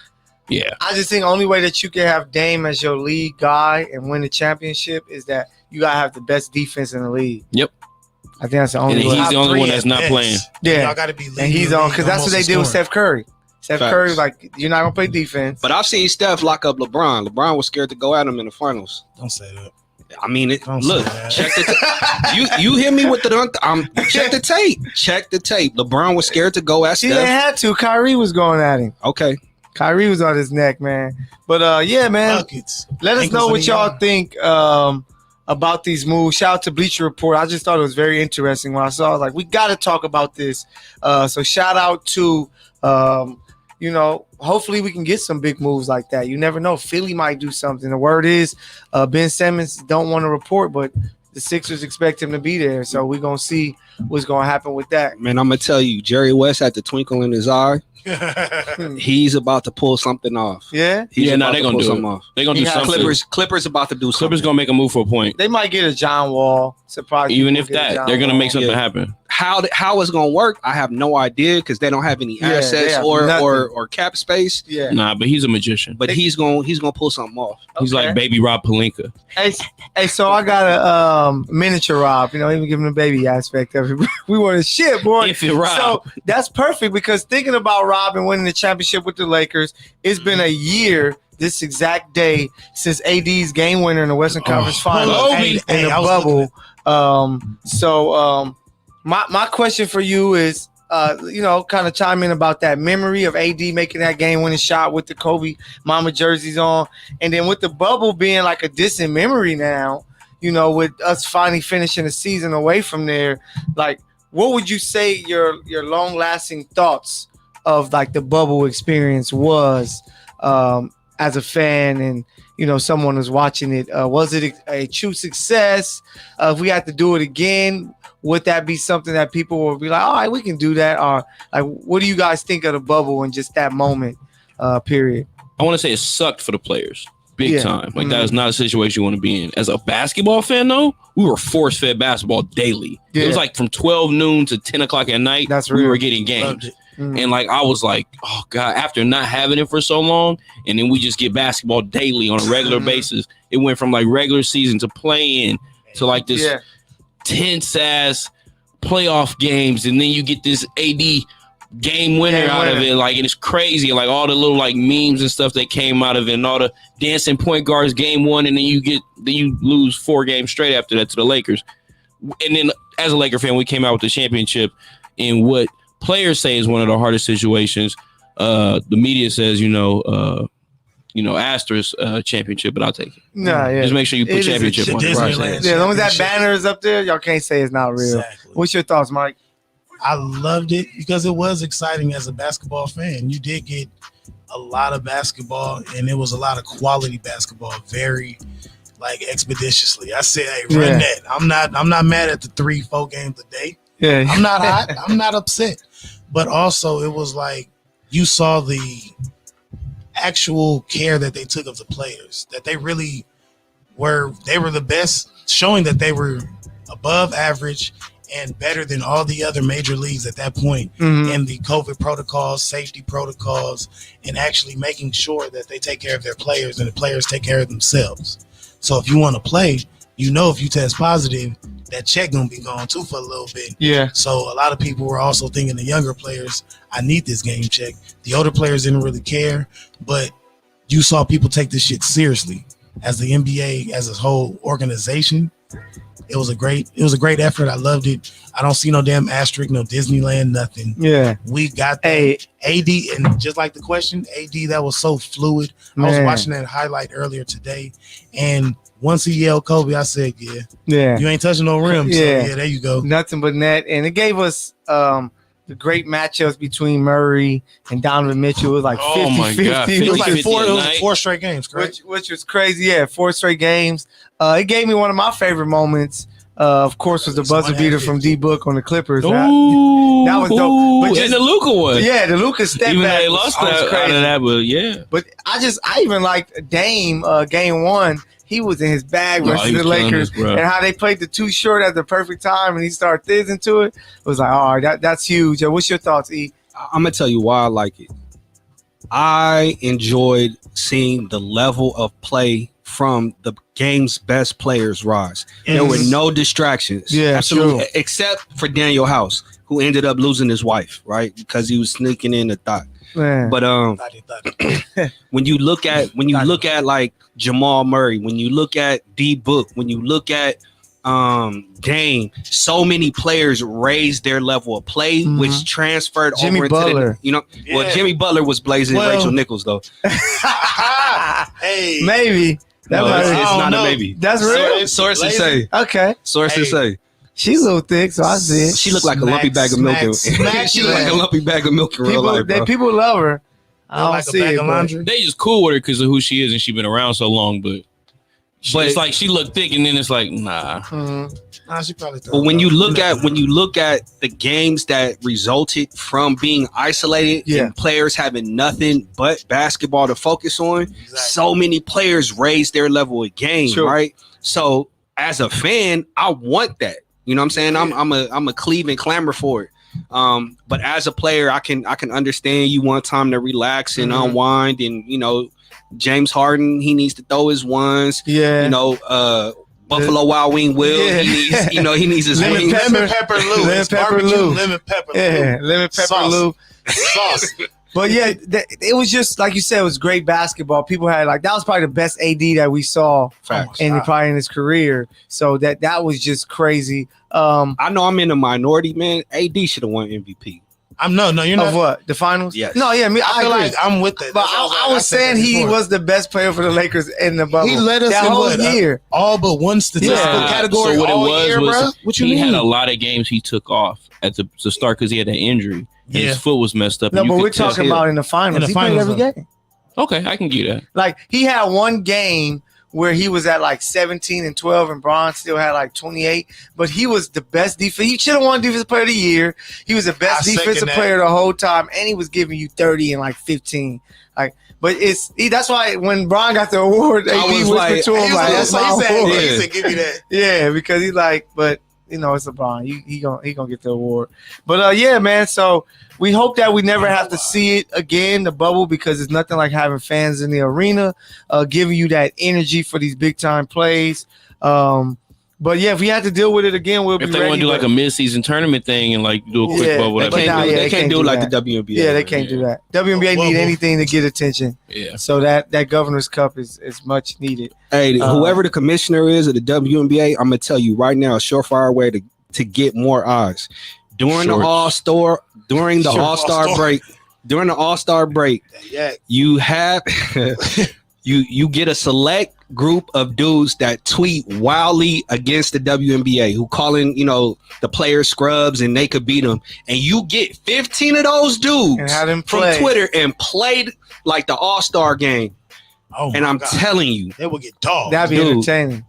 Yeah. I just think the only way that you can have Dame as your lead guy and win the championship is that you gotta have the best defense in the league. Yep. I think that's the only And way. he's the only one that's not playing. Yeah. Y'all got to be leading. And he's on because that's what they did with Steph Curry. Steph Facts. Curry, like, you're not gonna play defense. But I've seen Steph lock up LeBron. LeBron was scared to go at him in the finals. Don't say that. I mean, Don't look, say that. check the you hit me with the dunk. Check the tape. Check the tape. LeBron was scared to go at He didn't Steph. have to. Kyrie was going at him. Okay. Kyrie was on his neck, man. But yeah, man. Buckets. Let us Ankles know in what the y'all yard. think about these moves. Shout out to Bleacher Report. I just thought it was very interesting when I saw it. Like, we got to talk about this. So shout out to, hopefully we can get some big moves like that. You never know. Philly might do something. The word is Ben Simmons don't want to report, but the Sixers expect him to be there. So we're going to see what's going to happen with that. Man, I'm going to tell you, Jerry West had the twinkle in his eye. He's about to pull something off. Yeah? He's They're about going to pull do something it. off. They're going to do something. Clippers about to do something. Clippers going to make a move for a point. They might get a John Wall. Surprise. Even people if get a that, John they're going to Wall. make something Yeah. happen. How it's going to work, I have no idea because they don't have any Yeah, they assets have or nothing. cap space. Yeah. Nah, but he's a magician. But he's going to pull something off. He's Okay. like baby Rob Pelinka. Hey, so I got a miniature Rob, even giving the baby aspect of it. We want to shit, boy. If it Rob. So that's perfect because thinking about Rob and winning the championship with the Lakers, it's been a year this exact day since AD's game winner in the Western Conference Finals Kobe. in the I was bubble. My question for you is, kind of chime in about that memory of AD making that game-winning shot with the Kobe Mama jerseys on, and then with the bubble being like a distant memory now, with us finally finishing the season away from there. Like, what would you say your long-lasting thoughts of like the bubble experience was as a fan and someone who's watching it? Was it a true success? If we had to do it again, would that be something that people would be like, all right, we can do that? Or like, what do you guys think of the bubble and just that moment period? I want to say it sucked for the players. Big Yeah. time. Like, that is not a situation you want to be in. As a basketball fan, though, we were force-fed basketball daily. Yeah. It was like from 12 noon to 10 o'clock at night, That's we real. were getting Loved games. it. And like, I was like, oh God, after not having it for so long, and then we just get basketball daily on a regular basis. It went from like regular season to play-in to like this Yeah. tense ass playoff games, and then you get this AD game winner out of it. Like, and it's crazy. Like all the little like memes and stuff that came out of it, and all the dancing point guards game one, and then you lose 4 games straight after that to the Lakers. And then as a Laker fan, we came out with the championship in what players say is one of the hardest situations. The media says, asterisk championship, but I'll take it. Nah, yeah. Just make sure you It put is a championship on it. Disneyland. Right. Yeah, as long as that banner is up there, y'all can't say it's not real. Exactly. What's your thoughts, Mike? I loved it because it was exciting as a basketball fan. You did get a lot of basketball, and it was a lot of quality basketball, very like expeditiously. I said, hey, run that. I'm not mad at the 3-4 games a day. Yeah. I'm not hot. I'm not upset. But also it was like you saw the actual care that they took of the players, that they really were the best, showing that they were above average and better than all the other major leagues at that point in the COVID protocols, safety protocols, and actually making sure that they take care of their players and the players take care of themselves. So if you want to play, if you test positive, that check gonna be gone too for a little bit. Yeah. So a lot of people were also thinking, the younger players, I need this game check. The older players didn't really care, but you saw people take this shit seriously. As the NBA, as a whole organization, it was a great effort. I loved it. I don't see no damn asterisk, no Disneyland, nothing. Yeah. We got that. Hey, AD, and just like the question, AD, that was so fluid. I was Man. watching that highlight earlier today, and once he yelled Kobe, I said, yeah. you ain't touching no rim. So Yeah. yeah, there you go. Nothing but net. And it gave us the great matchups between Murray and Donovan Mitchell. It was like 50-50. Oh my God, It was 50-50 like four, a it was night. 4 straight games, correct? which was crazy. Yeah, 4 straight games. It gave me one of my favorite moments. Of course, was the buzzer beater from D Book on the Clippers. Ooh. That was dope. But And the Luka one. Yeah, the Luka step Even back. though they lost out of that, but yeah. But I even liked Dame game one. He was in his bag versus the Lakers, and how they played the too short at the perfect time, and he started thizzing to it. It was like, all right, that's huge. What's your thoughts, E? I'm gonna tell you why I like it. I enjoyed seeing the level of play from the game's best players rise. There were no distractions. Yeah, absolutely, true. except for Daniel House, who ended up losing his wife, right, because he was sneaking in the thought. Man. But when you look at like Jamal Murray, when you look at D Book, when you look at Dame, so many players raised their level of play, which transferred Jimmy over Butler. into well, Jimmy Butler was blazing Rachel Nichols though. Hey, Maybe. No, it's not know. a maybe. That's real. Sources say. Okay. Sources say. She's a little thick, so I see it. She looked like a lumpy bag of milk. She looked like a lumpy bag of milk in real life, bro. People love her. I don't like see a bag it, of but- laundry. They just cool with her because of who she is and she been around so long, but it's like she looked thick and then it's like, nah. Nah, she probably But when you look at the games that resulted from being isolated and players having nothing but basketball to focus on, so many players raised their level of game, right? So as a fan, I want that. You know what I'm saying? I'm a Cleveland clamor for it. But as a player, I can understand you want time to relax and unwind, and James Harden, he needs to throw his ones. Yeah. Buffalo Wild Wing Will. Yeah. He needs his lemon pepper Lou. Lemon pepper Lou. Lemon pepper Lou. Yeah, lemon pepper Lou. Sauce. But yeah, it was just like you said, it was great basketball. People had that was probably the best AD that we saw probably in his career. So that was just crazy. I know I'm in a minority, man. AD should have won MVP. You're not. Of what? The finals? Yes. No, yeah, I feel like I'm with it. But I was saying he was the best player for the Lakers in the bubble. He led us that in whole year. All but one statistical category. So what all it was year, bro? What you he mean? had a lot of games he took off at the start because he had an injury. And his foot was messed up. No, but we're talking about in the finals. He played every game. Okay, I can get that. Like he had one game where he was at 17-12 and Bron still had 28, but he was the best defense. He should have won defensive player of the year. He was the best defensive player the whole time, and he was giving you 30 and 15. But that's why when Bron got the award, AD whispered to him that's my award. He said, give you that. Yeah, because he's but it's LeBron. He gonna get the award. But yeah, man. So we hope that we never have to see it again, the bubble, because it's nothing like having fans in the arena, giving you that energy for these big time plays. But yeah, if we had to deal with it again, we'll be ready. If they want to do a mid-season tournament thing and do a quick bubble, they can't do like the WNBA. Yeah, they can't do that. WNBA need anything to get attention. Yeah. So that Governor's Cup is much needed. Hey, whoever the commissioner is of the WNBA, I'm gonna tell you right now, a surefire way to get more eyes during the All-Star break. You have you get a select group of dudes that tweet wildly against the WNBA, who calling the players scrubs and they could beat them, and you get 15 of those dudes and have them from Twitter and played like the All-Star game. And I'm telling you, they will get dogged. That'd be entertaining.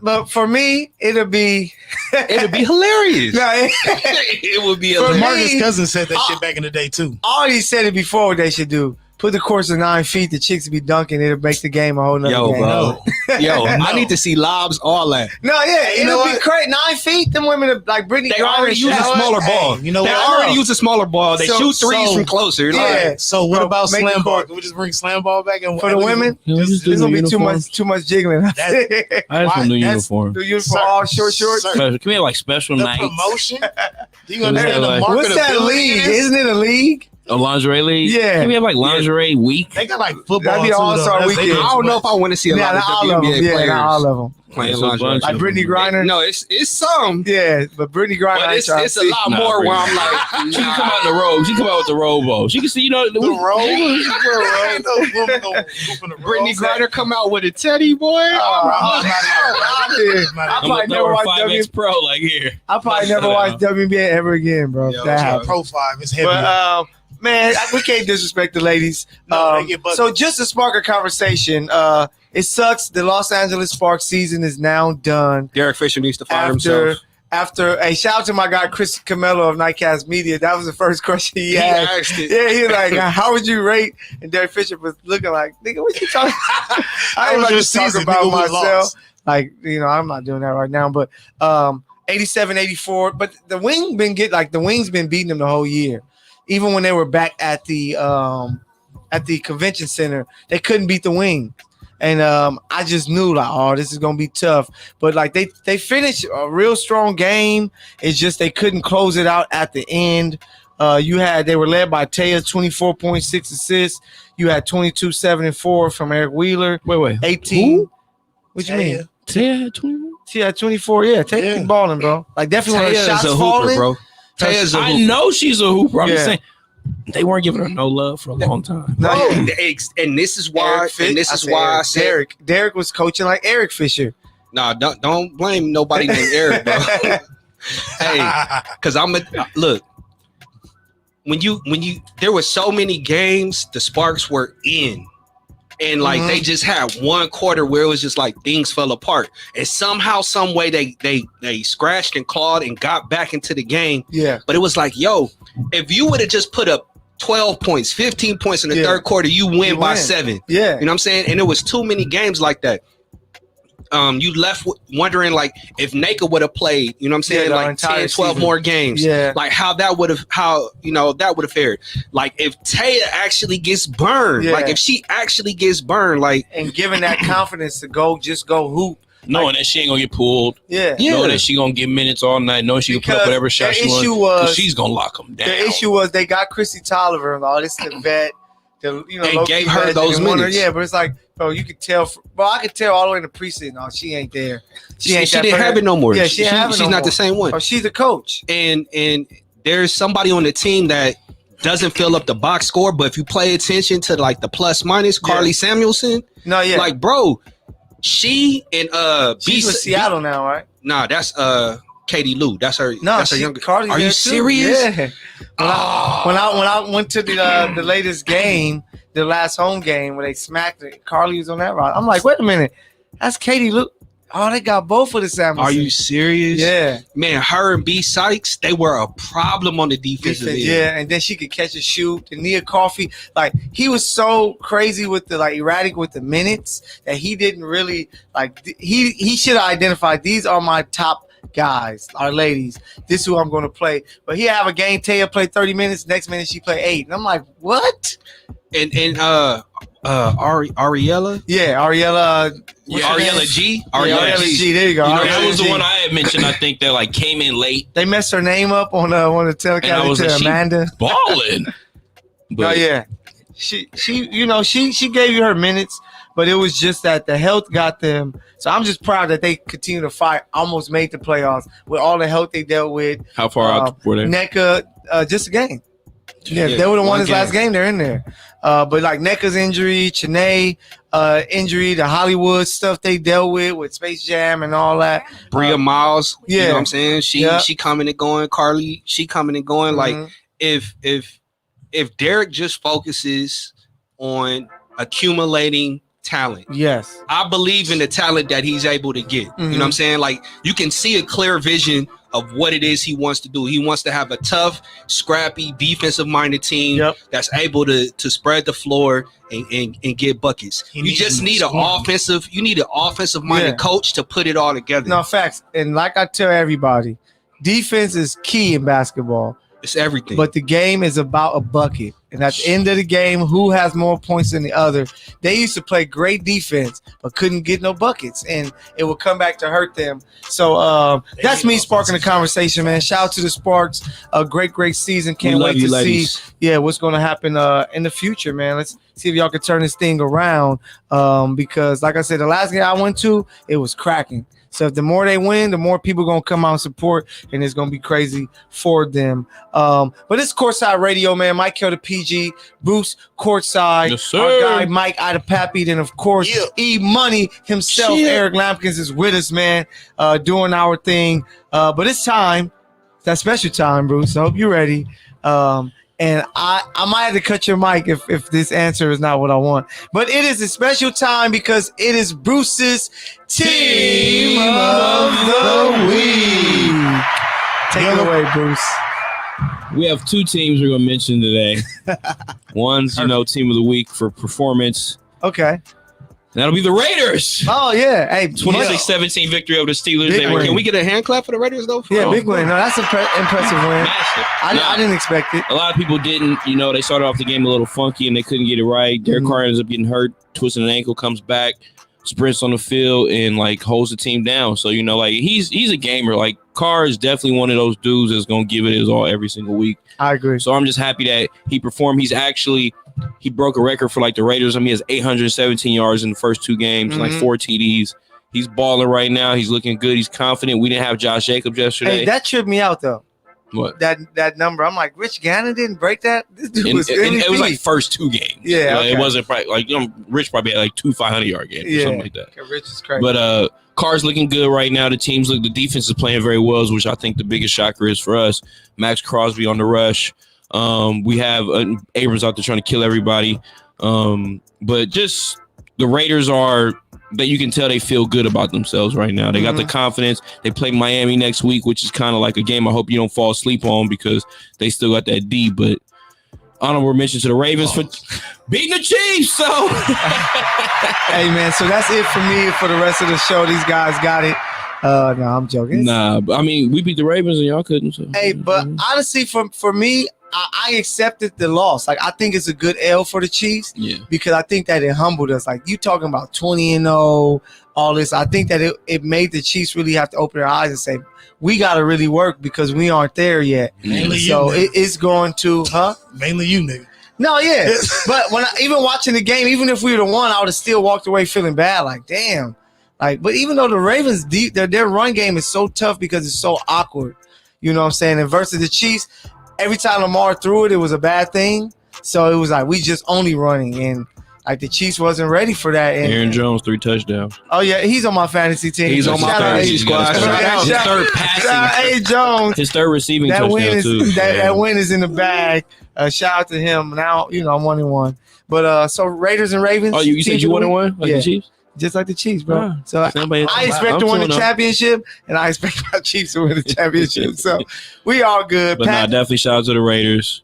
But for me, it'll be hilarious. It would be hilarious. Marcus Cousins said that shit back in the day too. Already said it before. What they should do: put the course at 9 feet. The chicks will be dunking. It'll make the game a whole nother game. Bro. I need to see lobs, all that. No, yeah, it'll be crazy. 9 feet. Them women are like Brittany. They already use a smaller ball. They already use a smaller ball. They shoot threes from closer. Yeah. So what about slam ball? Can we just bring slam ball back and for the women? It's gonna be too much jiggling. I just want new uniform. The uniform, all short. Can we have special the nights? Promotion? Do you understand the market? What's that league? Isn't it a league? A lingerie league? Yeah. Can we have lingerie week? They got football. That'd be All-Star weekend. I don't know if I want to see a lot of WNBA players. Not all of them. Playing lingerie. Like Brittany Griner. No, it's some. Yeah, but Brittany Griner. But it's a lot more where I'm like, she can come out in the robe. She can come out with the robe on. She can see, the robe. Brittany Griner come out with a teddy boy. I probably never watched 5X Pro like here. I probably never watched WNBA ever again, bro. That happened. Pro 5 is heavy. But, man, we can't disrespect the ladies. So just to spark a conversation, it sucks. The Los Angeles Sparks season is now done. Derek Fisher needs to fire himself. after a shout out to my guy Chris Camello of Nightcast Media. That was the first question he asked. Yeah, he was like, "How would you rate?" And Derek Fisher was looking like, "Nigga, what you talking?" I ain't about to talk about myself. Like, I'm not doing that right now. But 87, 84. But the Wings been beating them the whole year. Even when they were back at the convention center, they couldn't beat the Wings. And I just knew this is gonna be tough. But they finished a real strong game. It's just they couldn't close it out at the end. They were led by Taya, 24.6 assists. You had 22, 7, and 4 from Eric Wheeler. Wait. 18. Who? What you mean? Taya had 24? She had 24. Yeah, Taya keep balling, bro. Definitely when the shots falling, bro. Taya's a hooper. I know she's a hooper. I'm just saying. They weren't giving her no love for a long time. No, and this is why. I said Derek was coaching like Eric Fisher. Nah, don't blame nobody named Eric, bro. Hey, because look. When you there were so many games, the Sparks were in, and they just had one quarter where it was just like things fell apart, and somehow, some way they scratched and clawed and got back into the game. Yeah, but it was like, yo, if you would have just put up 12 points, 15 points in the third quarter, you win by 7. Yeah, you know what I'm saying? And it was too many games like that. You left wondering if Naka would have played, you know what I'm saying, 10, 12 more games. Yeah. How that would have fared. If Taya actually gets burned, if she actually gets burned, and given that confidence to go hoop. Knowing that she ain't gonna get pulled. Yeah. Knowing that she gonna get minutes all night. Knowing she can put up whatever shot she wants. She's gonna lock them down. The issue was they got Chrissy Tolliver and all this the vet. And gave her those minutes. Yeah, but it's like, bro, you could tell. I could tell all the way in the preseason. No, she ain't there. She didn't have it no more. Yeah, she's not the same one. Oh, she's a coach. And there's somebody on the team that doesn't fill up the box score, but if you pay attention to the plus minus, Carly Samuelson. No, yeah. Bro, she and she's in Seattle now, right? Nah, that's Katie Lou. That's her. No, that's her younger. Carly's Are you serious? Yeah. When I went to the latest game, the last home game where they smacked it, Carly was on that rod. I'm like, wait a minute, that's Katie Lou. Oh, they got both of the Samuels. Are you serious? Yeah. Man, her and B Sykes, they were a problem on the defensive end. Yeah, and then she could catch a shoot. And Nia Coffey, he was so crazy with the erratic with the minutes that he didn't really he should have identified these are my top guys, our ladies. This is who I'm going to play. But he have a game. Taya play 30 minutes. Next minute she play 8, and I'm like, what? And Ariella. Yeah, Ariella. Ariella G. Ariella G. There you go. That was the one I had mentioned. I think that came in late. They messed her name up on one of the telecast to Amanda. Balling. Oh yeah, she gave you her minutes. But it was just that the health got them. So I'm just proud that they continue to fight. Almost made the playoffs with all the health they dealt with. How far out were they? NECA, just a game. Yeah, they would have won his last game. They're in there. But NECA's injury, Chennai injury, the Hollywood stuff they dealt with Space Jam and all that. Bria Miles, yeah, you know what I'm saying? She coming and going. Carly, she coming and going. Mm-hmm. If Derek just focuses on accumulating talent. Yes. I believe in the talent that he's able to get. Mm-hmm. You know what I'm saying? You can see a clear vision of what it is he wants to do. He wants to have a tough, scrappy, defensive-minded team that's able to spread the floor and get buckets. You just need an offensive-minded coach to put it all together. No, facts. And like I tell everybody, defense is key in basketball. It's everything. But the game is about a bucket. And at the end of the game, who has more points than the other? They used to play great defense, but couldn't get no buckets. And it would come back to hurt them. So that's me sparking the conversation, man. Shout out to the Sparks. A great season. Can't wait to see what's going to happen in the future, man. Let's see if y'all can turn this thing around. Because, like I said, the last game I went to, it was cracking. So if the more they win, the more people going to come out and support, and it's going to be crazy for them. But it's Courtside Radio, man. Mike Hill, the PG, Bruce Courtside, yes, sir. Our guy Mike Ida-Pappy, then of course E-Money himself, Eric Lampkins is with us, man, doing our thing. But it's time, that special time, Bruce. I hope you're ready. And I might have to cut your mic if this answer is not what I want. But it is a special time because it is Bruce's Team of the Week. Take it away, Bruce. We have 2 teams we're going to mention today. One's, Team of the Week for performance. Okay. That'll be the Raiders. Oh, yeah. Hey, 26-17 victory over the Steelers. Can we get a hand clap for the Raiders, though? Yeah, big win. No, that's an impressive win. Massive. I didn't expect it. A lot of people didn't. They started off the game a little funky and they couldn't get it right. Derek Carr ends up getting hurt, twisting an ankle, comes back, sprints on the field, and holds the team down. So, he's a gamer. Like, Carr is definitely one of those dudes that's going to give it his all every single week. I agree. So I'm just happy that he performed. He broke a record for the Raiders. He has 817 yards in the first 2 games, 4 TDs. He's balling right now. He's looking good. He's confident. We didn't have Josh Jacobs yesterday. Hey, that tripped me out though. What? That number. I'm like, Rich Gannon didn't break that. This dude was MVP. It was first 2 games. Yeah, okay. It wasn't probably Rich probably had 2 500-yard games or something like that. Okay, Rich is crazy. But Carr's looking good right now. The defense is playing very well, which I think the biggest shocker is for us. Max Crosby on the rush. We have Abrams out there trying to kill everybody. But just the Raiders that you can tell they feel good about themselves right now. They got the confidence. They play Miami next week, which is kind of like a game I hope you don't fall asleep on because they still got that D. But honorable mention to the Ravens for beating the Chiefs. So, hey, man, so that's it for me for the rest of the show. These guys got it. No, I'm joking. We beat the Ravens and y'all couldn't. So. Hey, but honestly, for me, I accepted the loss. I think it's a good L for the Chiefs. Yeah. Because I think that it humbled us. You talking about 20-0, all this. I think that it made the Chiefs really have to open their eyes and say, we got to really work because we aren't there yet. Mainly so you, it's going to, Mainly you, nigga. No, yeah. But even watching the game, even if we would have won, I would have still walked away feeling bad. Damn. But even though the Ravens, their run game is so tough because it's so awkward. You know what I'm saying? And versus the Chiefs, every time Lamar threw it, it was a bad thing. So it was we just only running. And the Chiefs wasn't ready for that. And Aaron Jones, 3 touchdowns. Oh, yeah. He's on my fantasy team. He's on my fantasy squad. His third passing. Hey, Jones. His third receiving touchdown, too. That win is in the bag. Shout out to him. Now, I'm 1-1. But so Raiders and Ravens. Oh, you said you 1-1? Like the Chiefs? Just like the Chiefs, bro. So I expect to win the championship, and I expect my Chiefs to win the championship. So we all good. But definitely shout out to the Raiders.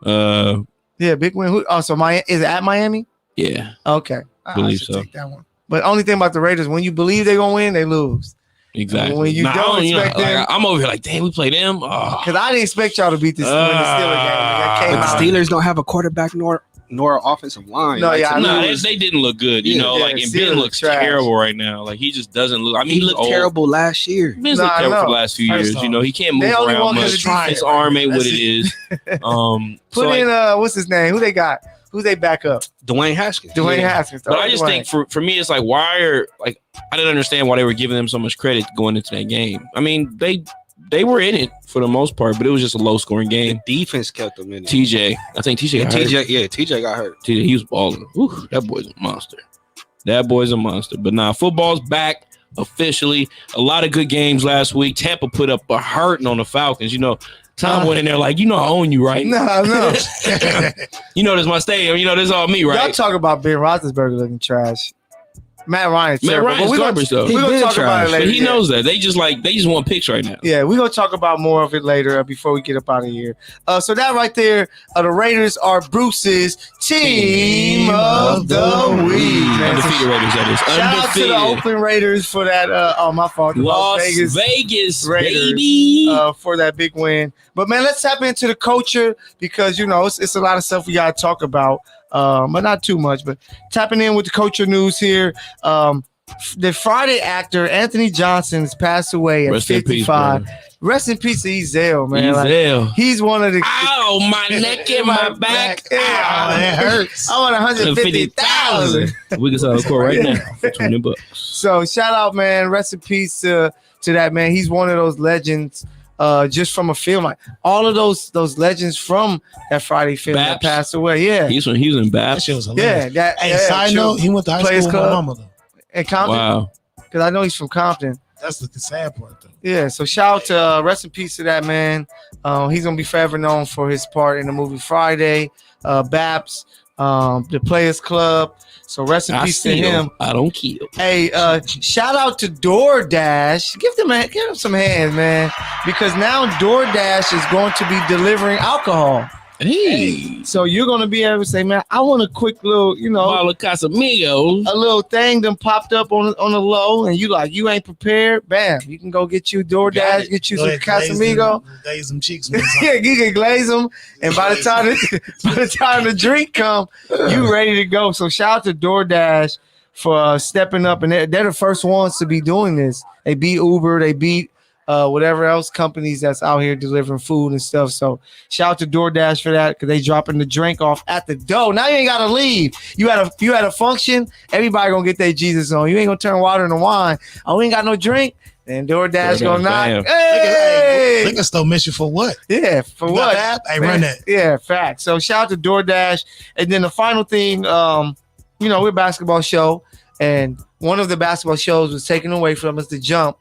Yeah, big win. So is it at Miami? Yeah. Okay. I believe so. Take that one. But only thing about the Raiders, when you believe they're gonna win, they lose. Exactly. When you don't expect them, I'm over here damn, we play them. Because I didn't expect y'all to beat the Steelers game. But the Steelers don't have a quarterback nor offensive line. No, they didn't look good. And Ben looks terrible right now. He just doesn't look. He looked terrible last year. Ben's looked terrible for the last few years. He can't move around much. His arm ain't what it is. Put in what's his name? Who they got? Who they back up? Dwayne Haskins. Haskins. But I just think for me, it's why are I didn't understand why they were giving them so much credit going into that game. I mean, they were in it for the most part, but it was just a low scoring game. The defense kept them in it. TJ got hurt. TJ got hurt. TJ, he was balling. Ooh, that boy's a monster. But football's back officially. A lot of good games last week. Tampa put up a hurting on the Falcons. Tom went in there I own you, right? No. This is my stadium. This is all me, right? Y'all talk about Ben Roethlisberger looking trash. Matt Ryan's garbage, though. We're going to talk about it later. But he knows that. They just want picks right now. Yeah, we're going to talk about more of it later before we get up out of here. So that right there, the Raiders are Bruce's Team of the Week. Undefeated Raiders, that is. Shout out to the Oakland Raiders for that. My fault. Las Vegas Raiders, baby. For that big win. But, man, let's tap into the culture because, it's a lot of stuff we got to talk about. But not too much. But tapping in with the culture news here. The Friday actor Anthony Johnson has passed away at 55. Rest in peace to Ezel, man. He's one of the. Ow, my neck and my back. Ow, it hurts. I want 150,000. We can sell a quote right now for $20. So shout out, man. Rest in peace to that man. He's one of those legends. Just from a film, all of those legends from that Friday film that passed away. Yeah, he was in Babs. Side note, he went to high school with my mama though. In Compton. Wow. Because I know he's from Compton. That's the sad part, though. Yeah, so shout out to rest in peace to that man. He's gonna be forever known for his part in the movie Friday, Baps, the Players Club. So rest in peace to him. I don't kill. Hey, shout out to DoorDash. Give them some hands, man, because now DoorDash is going to be delivering alcohol. Hey, so you're gonna be able to say, man, I want a quick little, bottle of Casamigos. A little thing that popped up on the low, and you ain't prepared. Bam, you can go get you DoorDash, get you some Casamigo, glaze them cheeks. Yeah, you can glaze them, and by the time the drink come, you ready to go. So shout out to DoorDash for stepping up, and they're the first ones to be doing this. They beat Uber, they beat whatever else companies that's out here delivering food and stuff. So shout out to DoorDash for that, because they dropping the drink off at the door. Now you ain't gotta leave. You had a function. Everybody gonna get their Jesus on. You ain't gonna turn water into wine. Oh, we ain't got no drink. Then DoorDash gonna knock. Hey, liquor store mission for what? Yeah, for you what? Hey, run that. Yeah, fact. So shout out to DoorDash. And then the final thing, we're a basketball show, and one of the basketball shows was taken away from us, The Jump.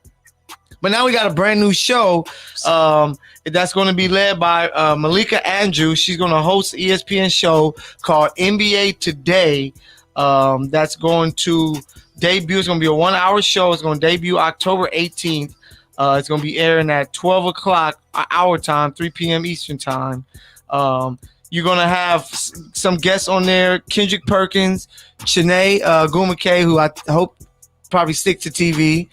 But now we got a brand new show that's going to be led by Malika Andrews. She's going to host an ESPN show called NBA Today. That's going to debut. It's going to be a 1-hour show. It's going to debut October 18th. It's going to be airing at 12 o'clock our time, 3 p.m. Eastern time. You're going to have some guests on there. Kendrick Perkins, Shanae Gumake, who I hope probably stick to TV.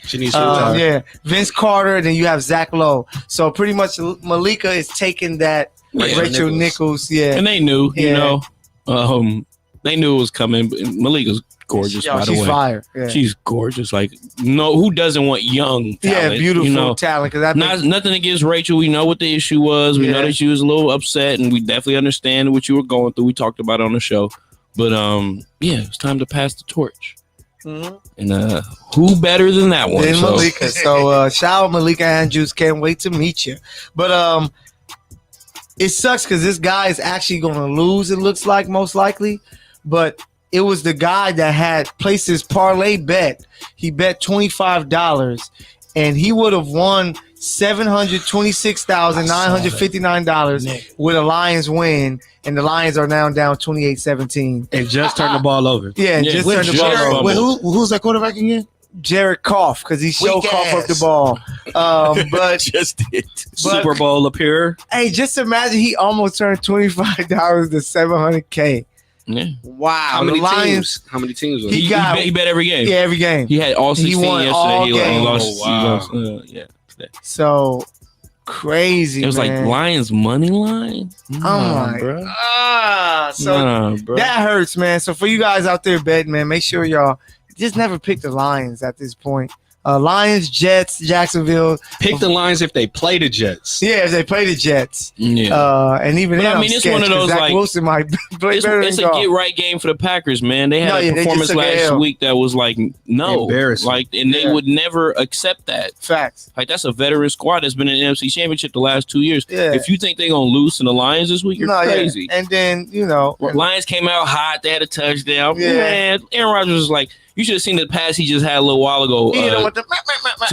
Yeah, Vince Carter, and then you have Zach Lowe. So pretty much Malika is taking that Rachel Nichols. Yeah, and they knew, they knew it was coming. Malika's gorgeous, by the way. She's fire. Yeah. She's gorgeous. Like, who doesn't want young talent? Yeah, beautiful talent. Nothing against Rachel. We know what the issue was. We know that she was a little upset, and we definitely understand what you were going through. We talked about it on the show. But it's time to pass the torch. Mm-hmm. And who better than that one? Malika. So shout out Malika Andrews. Can't wait to meet you. But it sucks because this guy is actually going to lose, it looks like, most likely. But it was the guy that had placed his parlay bet. He bet $25, and he would have won $726,959 with a Lions win, and the Lions are now down 28-17. And just turned the ball over. Yeah, just turned the ball over. Who's that quarterback again? Jared Goff, because he showed Goff up the ball. But just did. Super Bowl appear. Hey, just imagine he almost turned $25 to $700K. Yeah. Wow. How many teams? How many teams was he bet every game. Yeah, every game. He had all 16 yesterday. He lost. Yeah. So crazy. It was man. like Lions money line. Bro. That hurts, man. So for you guys out there betting, man, make sure y'all just never pick the Lions at this point. Lions, Jets, Jacksonville. Pick the Lions if they play the Jets. Yeah, if they play the Jets. Yeah. And even then, it's one of those Zach Wilson might play better. It's a get right game for the Packers, man. They had a performance last week that was like embarrassing. And they would never accept that. Facts. Like, that's a veteran squad that's been in the NFC Championship the last 2 years. Yeah. If you think they're gonna lose to the Lions this week, you're crazy. Yeah. And then Lions came out hot. They had a touchdown. Yeah. Man, Aaron Rodgers was like, you should have seen the pass he just had a little while ago to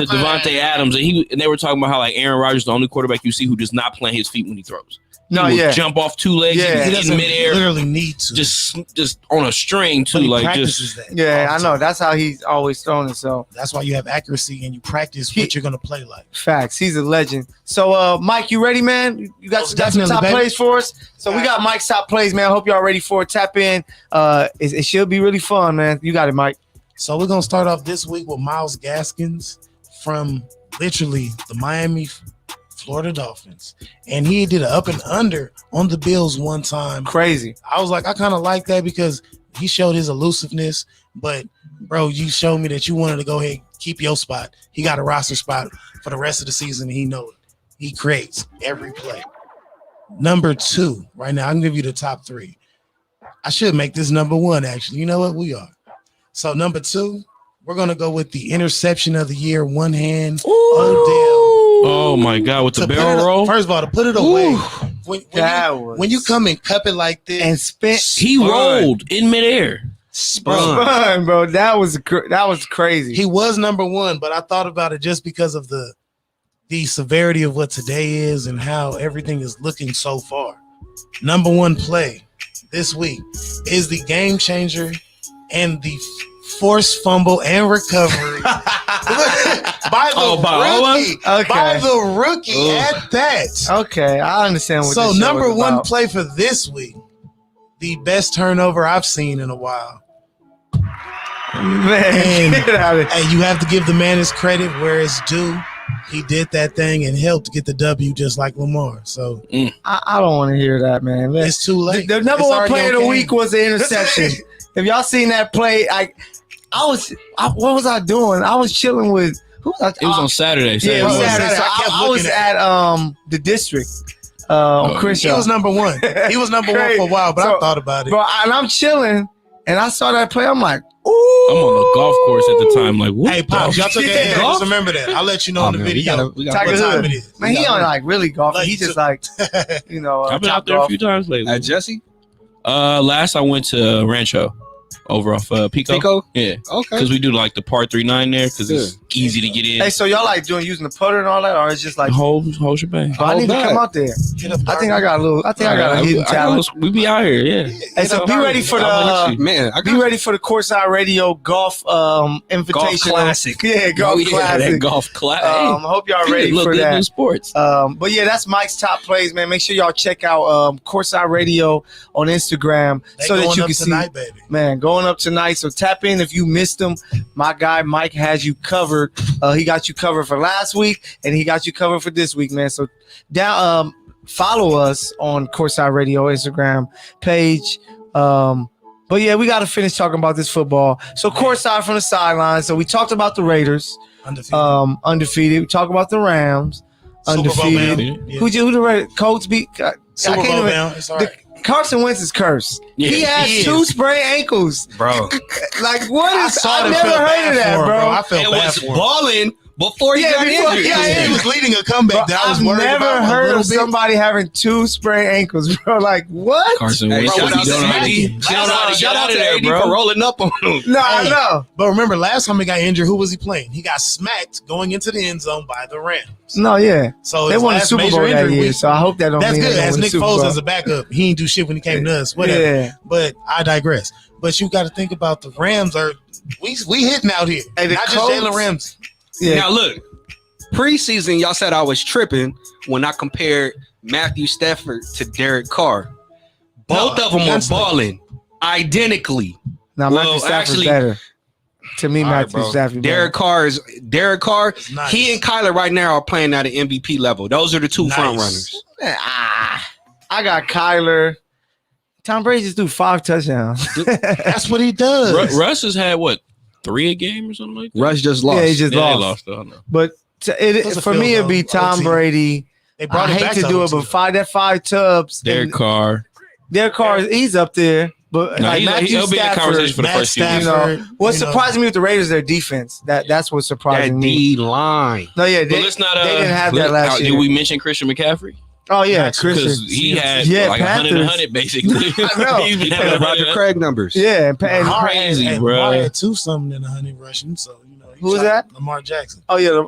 Devontae Adams, and they were talking about how like Aaron Rodgers is the only quarterback you see who does not plant his feet when he throws. He will jump off two legs. He doesn't midair. Literally need to. Just on a string too. But he practices that. Yeah, I know. That's how he's always thrown it. So that's why you have accuracy and you practice what you're gonna play like. Facts. He's a legend. So Mike, you ready, man? You got some top plays for us? So we got Mike's top plays, man. I hope y'all ready for it. Tap in. It should be really fun, man. You got it, Mike. So we're going to start off this week with Myles Gaskins from literally the Miami, Florida Dolphins. And he did an up and under on the Bills one time. Crazy. I was like, I kind of like that because he showed his elusiveness. But, bro, you showed me that you wanted to go ahead and keep your spot. He got a roster spot for the rest of the season, and he knows it. He creates every play. Number 2, right now, I can give you the top 3. I should make this number 1, actually. You know what? We are. So number 2, we're gonna go with the interception of the year, one hand. Odell. Oh my God, with the barrel roll. First of all, to put it away, when you come and cup it like this and spin, he rolled in midair. Spun, bro. That was crazy. He was number one, but I thought about it just because of the severity of what today is and how everything is looking so far. Number one play this week is the game changer and the forced fumble and recovery by the rookie at that. Okay, I understand what. So number one play for this week, the best turnover I've seen in a while. Man, and you have to give the man his credit where it's due. He did that thing and helped get the W just like Lamar. So I don't want to hear that, man. It's too late. The number one play of the week was the interception. If y'all seen that play, what was I doing? I was chilling with who was I? It was on Saturday. Yeah, it was Saturday. So I was at the district. Chris, he was number one. He was number one for a while, but I thought about it. Bro, and I'm chilling, and I saw that play. I'm like, ooh. I'm on the golf course at the time. Like, what? Hey, Pops, y'all took that. Just remember that. I'll let you know in the video. We got what time it is. Man, he on like really golfing. He just like, I've been out there a few times lately. At Jesse? Last I went to Rancho. Over off Pico? Yeah. Okay. Because we do like the par 3-9 there because it's easy to get in. Hey, so y'all like using the putter and all that, or it's just like whole shebang? I need to come out there. I think I got a hidden challenge. We be out here, yeah. Hey, so be ready for the ready for the Courtside Radio Golf Invitational. Golf Classic. Yeah, Golf Classic. That Golf Classic. I hope y'all ready for that. New sports. But yeah, that's Mike's top plays, man. Make sure y'all check out Courtside Radio on Instagram so that you can see. Baby. Man, going up tonight, so tap in if you missed them. My guy Mike has you covered. He got you covered for last week, and he got you covered for this week, man. So down, follow us on Courtside Radio Instagram page. But yeah, we got to finish talking about this football. So Courtside from the sideline. So we talked about the Raiders, undefeated. We talked about the Rams, undefeated. Yeah. Who the Raiders? Colts beat? Super Bowl bound. It's all right. Carson Wentz is cursed. Yeah, he has 2 sprained ankles, bro. Like what is? I never heard of that, bro. I felt bad for him. Balling before he got injured. He was leading a comeback that I was worried about. I've never heard of somebody having 2 sprained ankles, bro. Like what? Carson Wentz. Shout out to AD for rolling up on him. No, I know. But remember, last time he got injured, who was he playing? He got smacked going into the end zone by the Rams. No, yeah. So they won the Super Bowl that year, so I hope that don't mean that's good. As Nick Foles as a backup, he didn't do shit when he came to us. Whatever. Yeah. But I digress. But you got to think about the Rams we hitting out here. Hey, not just Jalen Ramsey. Yeah. Now look, preseason, y'all said I was tripping when I compared Matthew Stafford to Derek Carr. Both of them are balling identically. Now Matthew Stafford's better. To me, Matthew Stafford. Derek Carr. Nice. He and Kyler right now are playing at an MVP level. Those are the 2 front runners. I got Kyler. Tom Brady just threw 5 touchdowns. That's what he does. Russ has had 3 a game or something like that. Russ just lost. Yeah, he just lost. But for me, it'd be Tom Brady. They brought I hate to do it, but 5 tubs. Derek Carr. He's up there. But no, like he'll be in conversation for the first few years. What surprised me with the Raiders, their defense. That's what surprised me. That D-line. No, yeah, they let's not, didn't have that last year. Did we mention Christian McCaffrey? Oh yeah, because he had like 100 basically. I know. He's been having Roger Craig numbers. Yeah, and crazy, bro. Lamar had 2 something in 100 rushing. So who was that? Lamar Jackson. Oh yeah.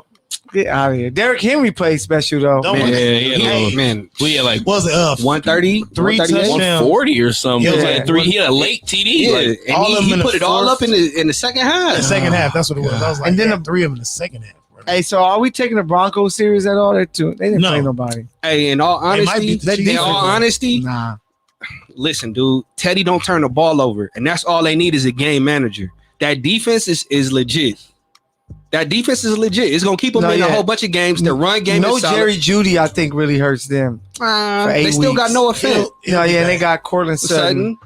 Get out of here. Derrick Henry played special though. Man. We had like was it 130, 140 or something. He had a late TD. And he put it all up in the second half. The second half, that's what it was. I was like, and then 3 of them in the second half. Hey, so are we taking the Broncos series at all? They didn't play nobody. Hey, in all honesty, nah. Listen, dude, Teddy don't turn the ball over, and that's all they need is a game manager. That defense is legit. It's gonna keep them in a whole bunch of games. The run game is solid. Jerry Jeudy, I think, really hurts them. They still got no offense. They got Cortland Sutton.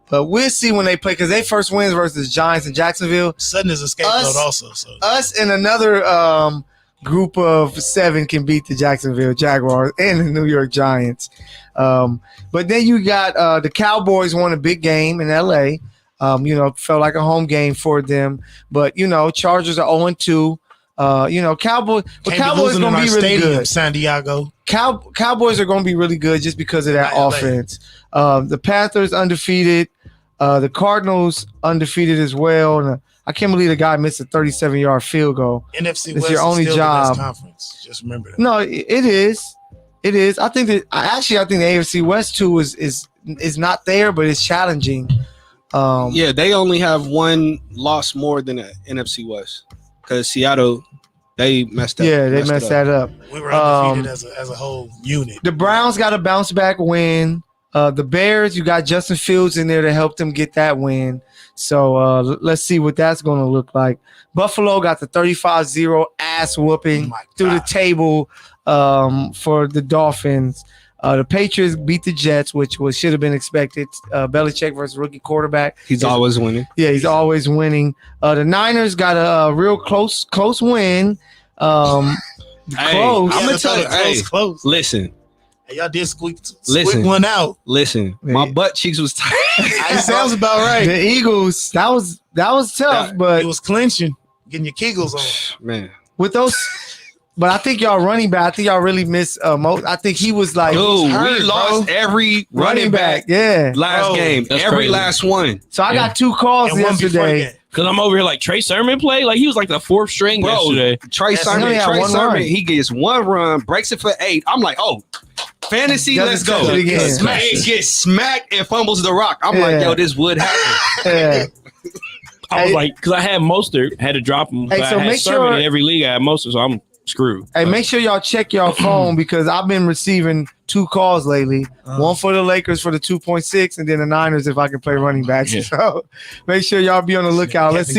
But we'll see when they play because they first wins versus Giants in Jacksonville. Sutton is a scapegoat also. So us and another group of 7 can beat the Jacksonville Jaguars and the New York Giants. But then you got the Cowboys won a big game in LA. Felt like a home game for them. But, Chargers are 0-2. Cowboys are going to be really good. San Diego. Cowboys are going to be really good just because of that offense. The Panthers undefeated. The Cardinals undefeated as well. And I can't believe the guy missed a 37-yard field goal. NFC It's West your only is still job. the best conference. Just remember that. No, it is. It is. I think the AFC West too is not there, but it's challenging. Yeah, they only have one loss more than the NFC West because Seattle, they messed up. Yeah, they messed that up. We were undefeated as a whole unit. The Browns got a bounce back win. The Bears, you got Justin Fields in there to help them get that win. So let's see what that's going to look like. Buffalo got the 35-0 ass whooping through the table for the Dolphins. The Patriots beat the Jets, which should have been expected. Belichick versus rookie quarterback. He's always winning. Yeah, he's always winning. The Niners got a real close close win. I'm gonna tell you. Close. Listen. Hey, y'all did squeak one out. Listen, my butt cheeks was tight. It sounds about right. The Eagles, that was tough, but it was clinching, getting your kegels on. Man, with those. But I think y'all running back. I think y'all really miss most. I think he was like, dude, we lost every running back. Yeah, last game, every last one. So I got 2 calls yesterday. Because I'm over here like Trey Sermon play. Like he was like the 4th string yesterday. Trey Sermon, he gets 1 run, breaks it for 8. I'm like, oh, fantasy, let's go. Get smacked and fumbles the rock. I'm like, yo, this would happen. I was like, because I had Mostert, had to drop him. Hey, so I had make Sermon sure in every league I had Mostert, so I'm screwed. Hey, make sure y'all check your phone because I've been receiving 2 calls lately. One for the Lakers for the 2.6, and then the Niners if I can play running backs. Yeah. So make sure y'all be on the lookout. Let's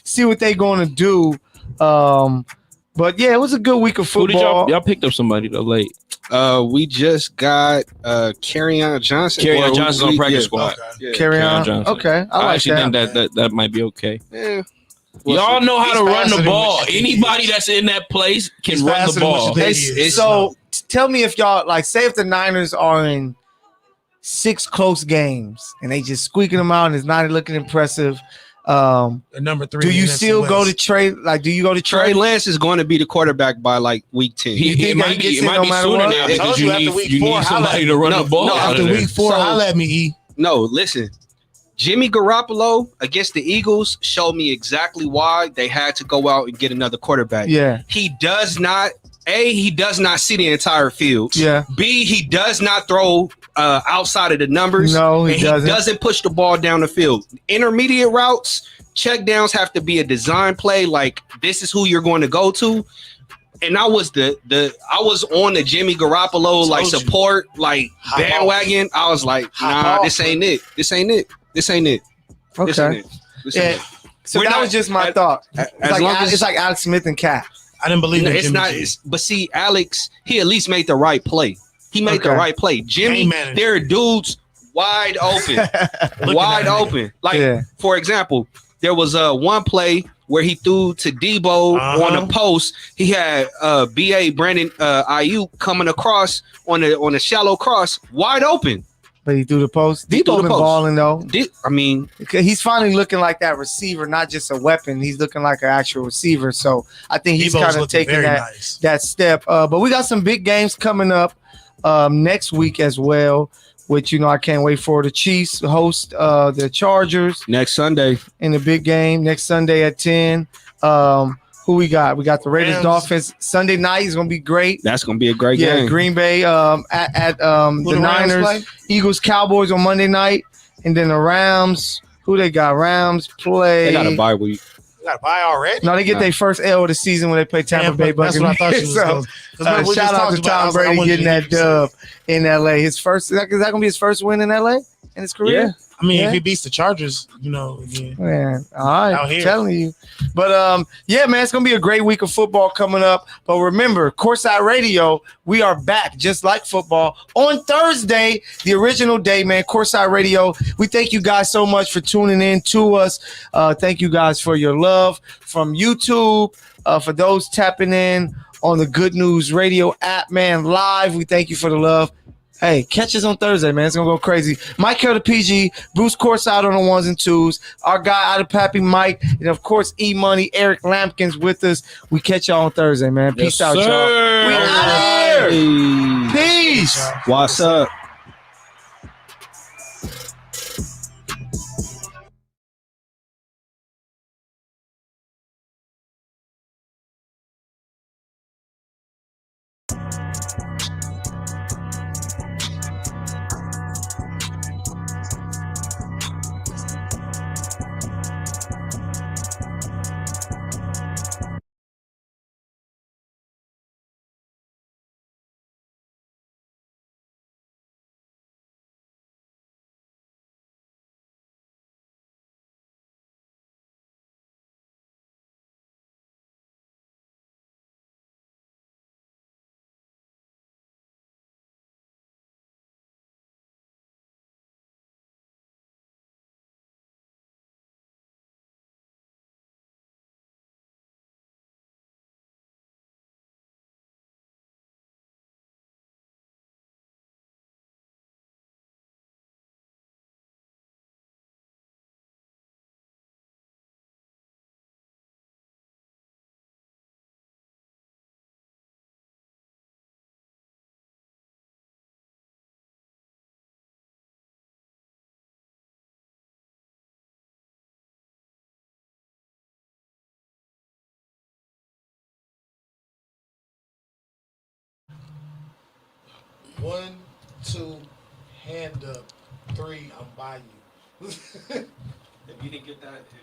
see what they going to do. But yeah, it was a good week of football. Y'all picked up somebody though late. We just got Kerryon Johnson. Kerryon Johnson on practice squad. Okay. Yeah. Kerryon Johnson. Okay, I actually think that might be okay. Yeah. Y'all know how to run the ball. Anybody that's in that place can run the ball. So tell me if y'all like, say if the Niners are in 6 close games and they just squeaking them out and it's not looking impressive. Number 3. Do you still go to Trey? Like, do you go to Trey Lance is going to be the quarterback by like week 10. It might be sooner now because you need somebody to run the ball. No, after week 4, holla at me, E. No, listen. Jimmy Garoppolo against the Eagles showed me exactly why they had to go out and get another quarterback. Yeah. He does not see the entire field. Yeah. B, he does not throw outside of the numbers. No, he doesn't. He doesn't push the ball down the field. Intermediate routes, check downs have to be a design play. Like, this is who you're going to go to. And I was on the Jimmy Garoppolo support bandwagon. I was like, nah, this ain't it. Okay. So that was just my thought. It's like Alex Smith and Cap. I didn't believe it. It's not. But see, Alex, he at least made the right play. He made the right play. Jimmy, there are dudes wide open, wide open. Like, for example, there was one play where he threw to Debo on a post. He had B.A. Brandon Ayuk coming across on a shallow cross, wide open. But he threw the post. Debo been balling though. He's finally looking like that receiver, not just a weapon. He's looking like an actual receiver. So I think he's kind of taking that step. But we got some big games coming up next week as well, which I can't wait for. The Chiefs host the Chargers next Sunday in the big game next Sunday at 10. Who we got? We got the Raiders, Dolphins. Sunday night is going to be great. That's going to be a great game. Green Bay at the Niners. Eagles, Cowboys on Monday night. And then the Rams. Who they got? Rams play. They got a bye week. They got a bye already? No, they get their first L of the season when they play Tampa Bay Buccaneers. That's what I thought you was shout out to Tom Brady getting that dub in L.A. His first. Is that going to be his first win in L.A. in his career? Yeah. I mean, if he beats the Chargers, again. Man, all right, I'm telling you. But, yeah, man, it's going to be a great week of football coming up. But remember, Courtside Radio, we are back just like football on Thursday, the original day, man, Courtside Radio. We thank you guys so much for tuning in to us. Thank you guys for your love from YouTube, for those tapping in on the Good News Radio app, man, live. We thank you for the love. Hey, catch us on Thursday, man. It's going to go crazy. Mike Hill, the PG, Bruce Courtside on the 1s and 2s, our guy out of Pappy Mike, and, of course, E-Money, Eric Lampkins with us. We catch y'all on Thursday, man. Peace out, y'all. We out of here. Peace. What's up? 1, 2, hand up. 3, I'm by you. If you didn't get that,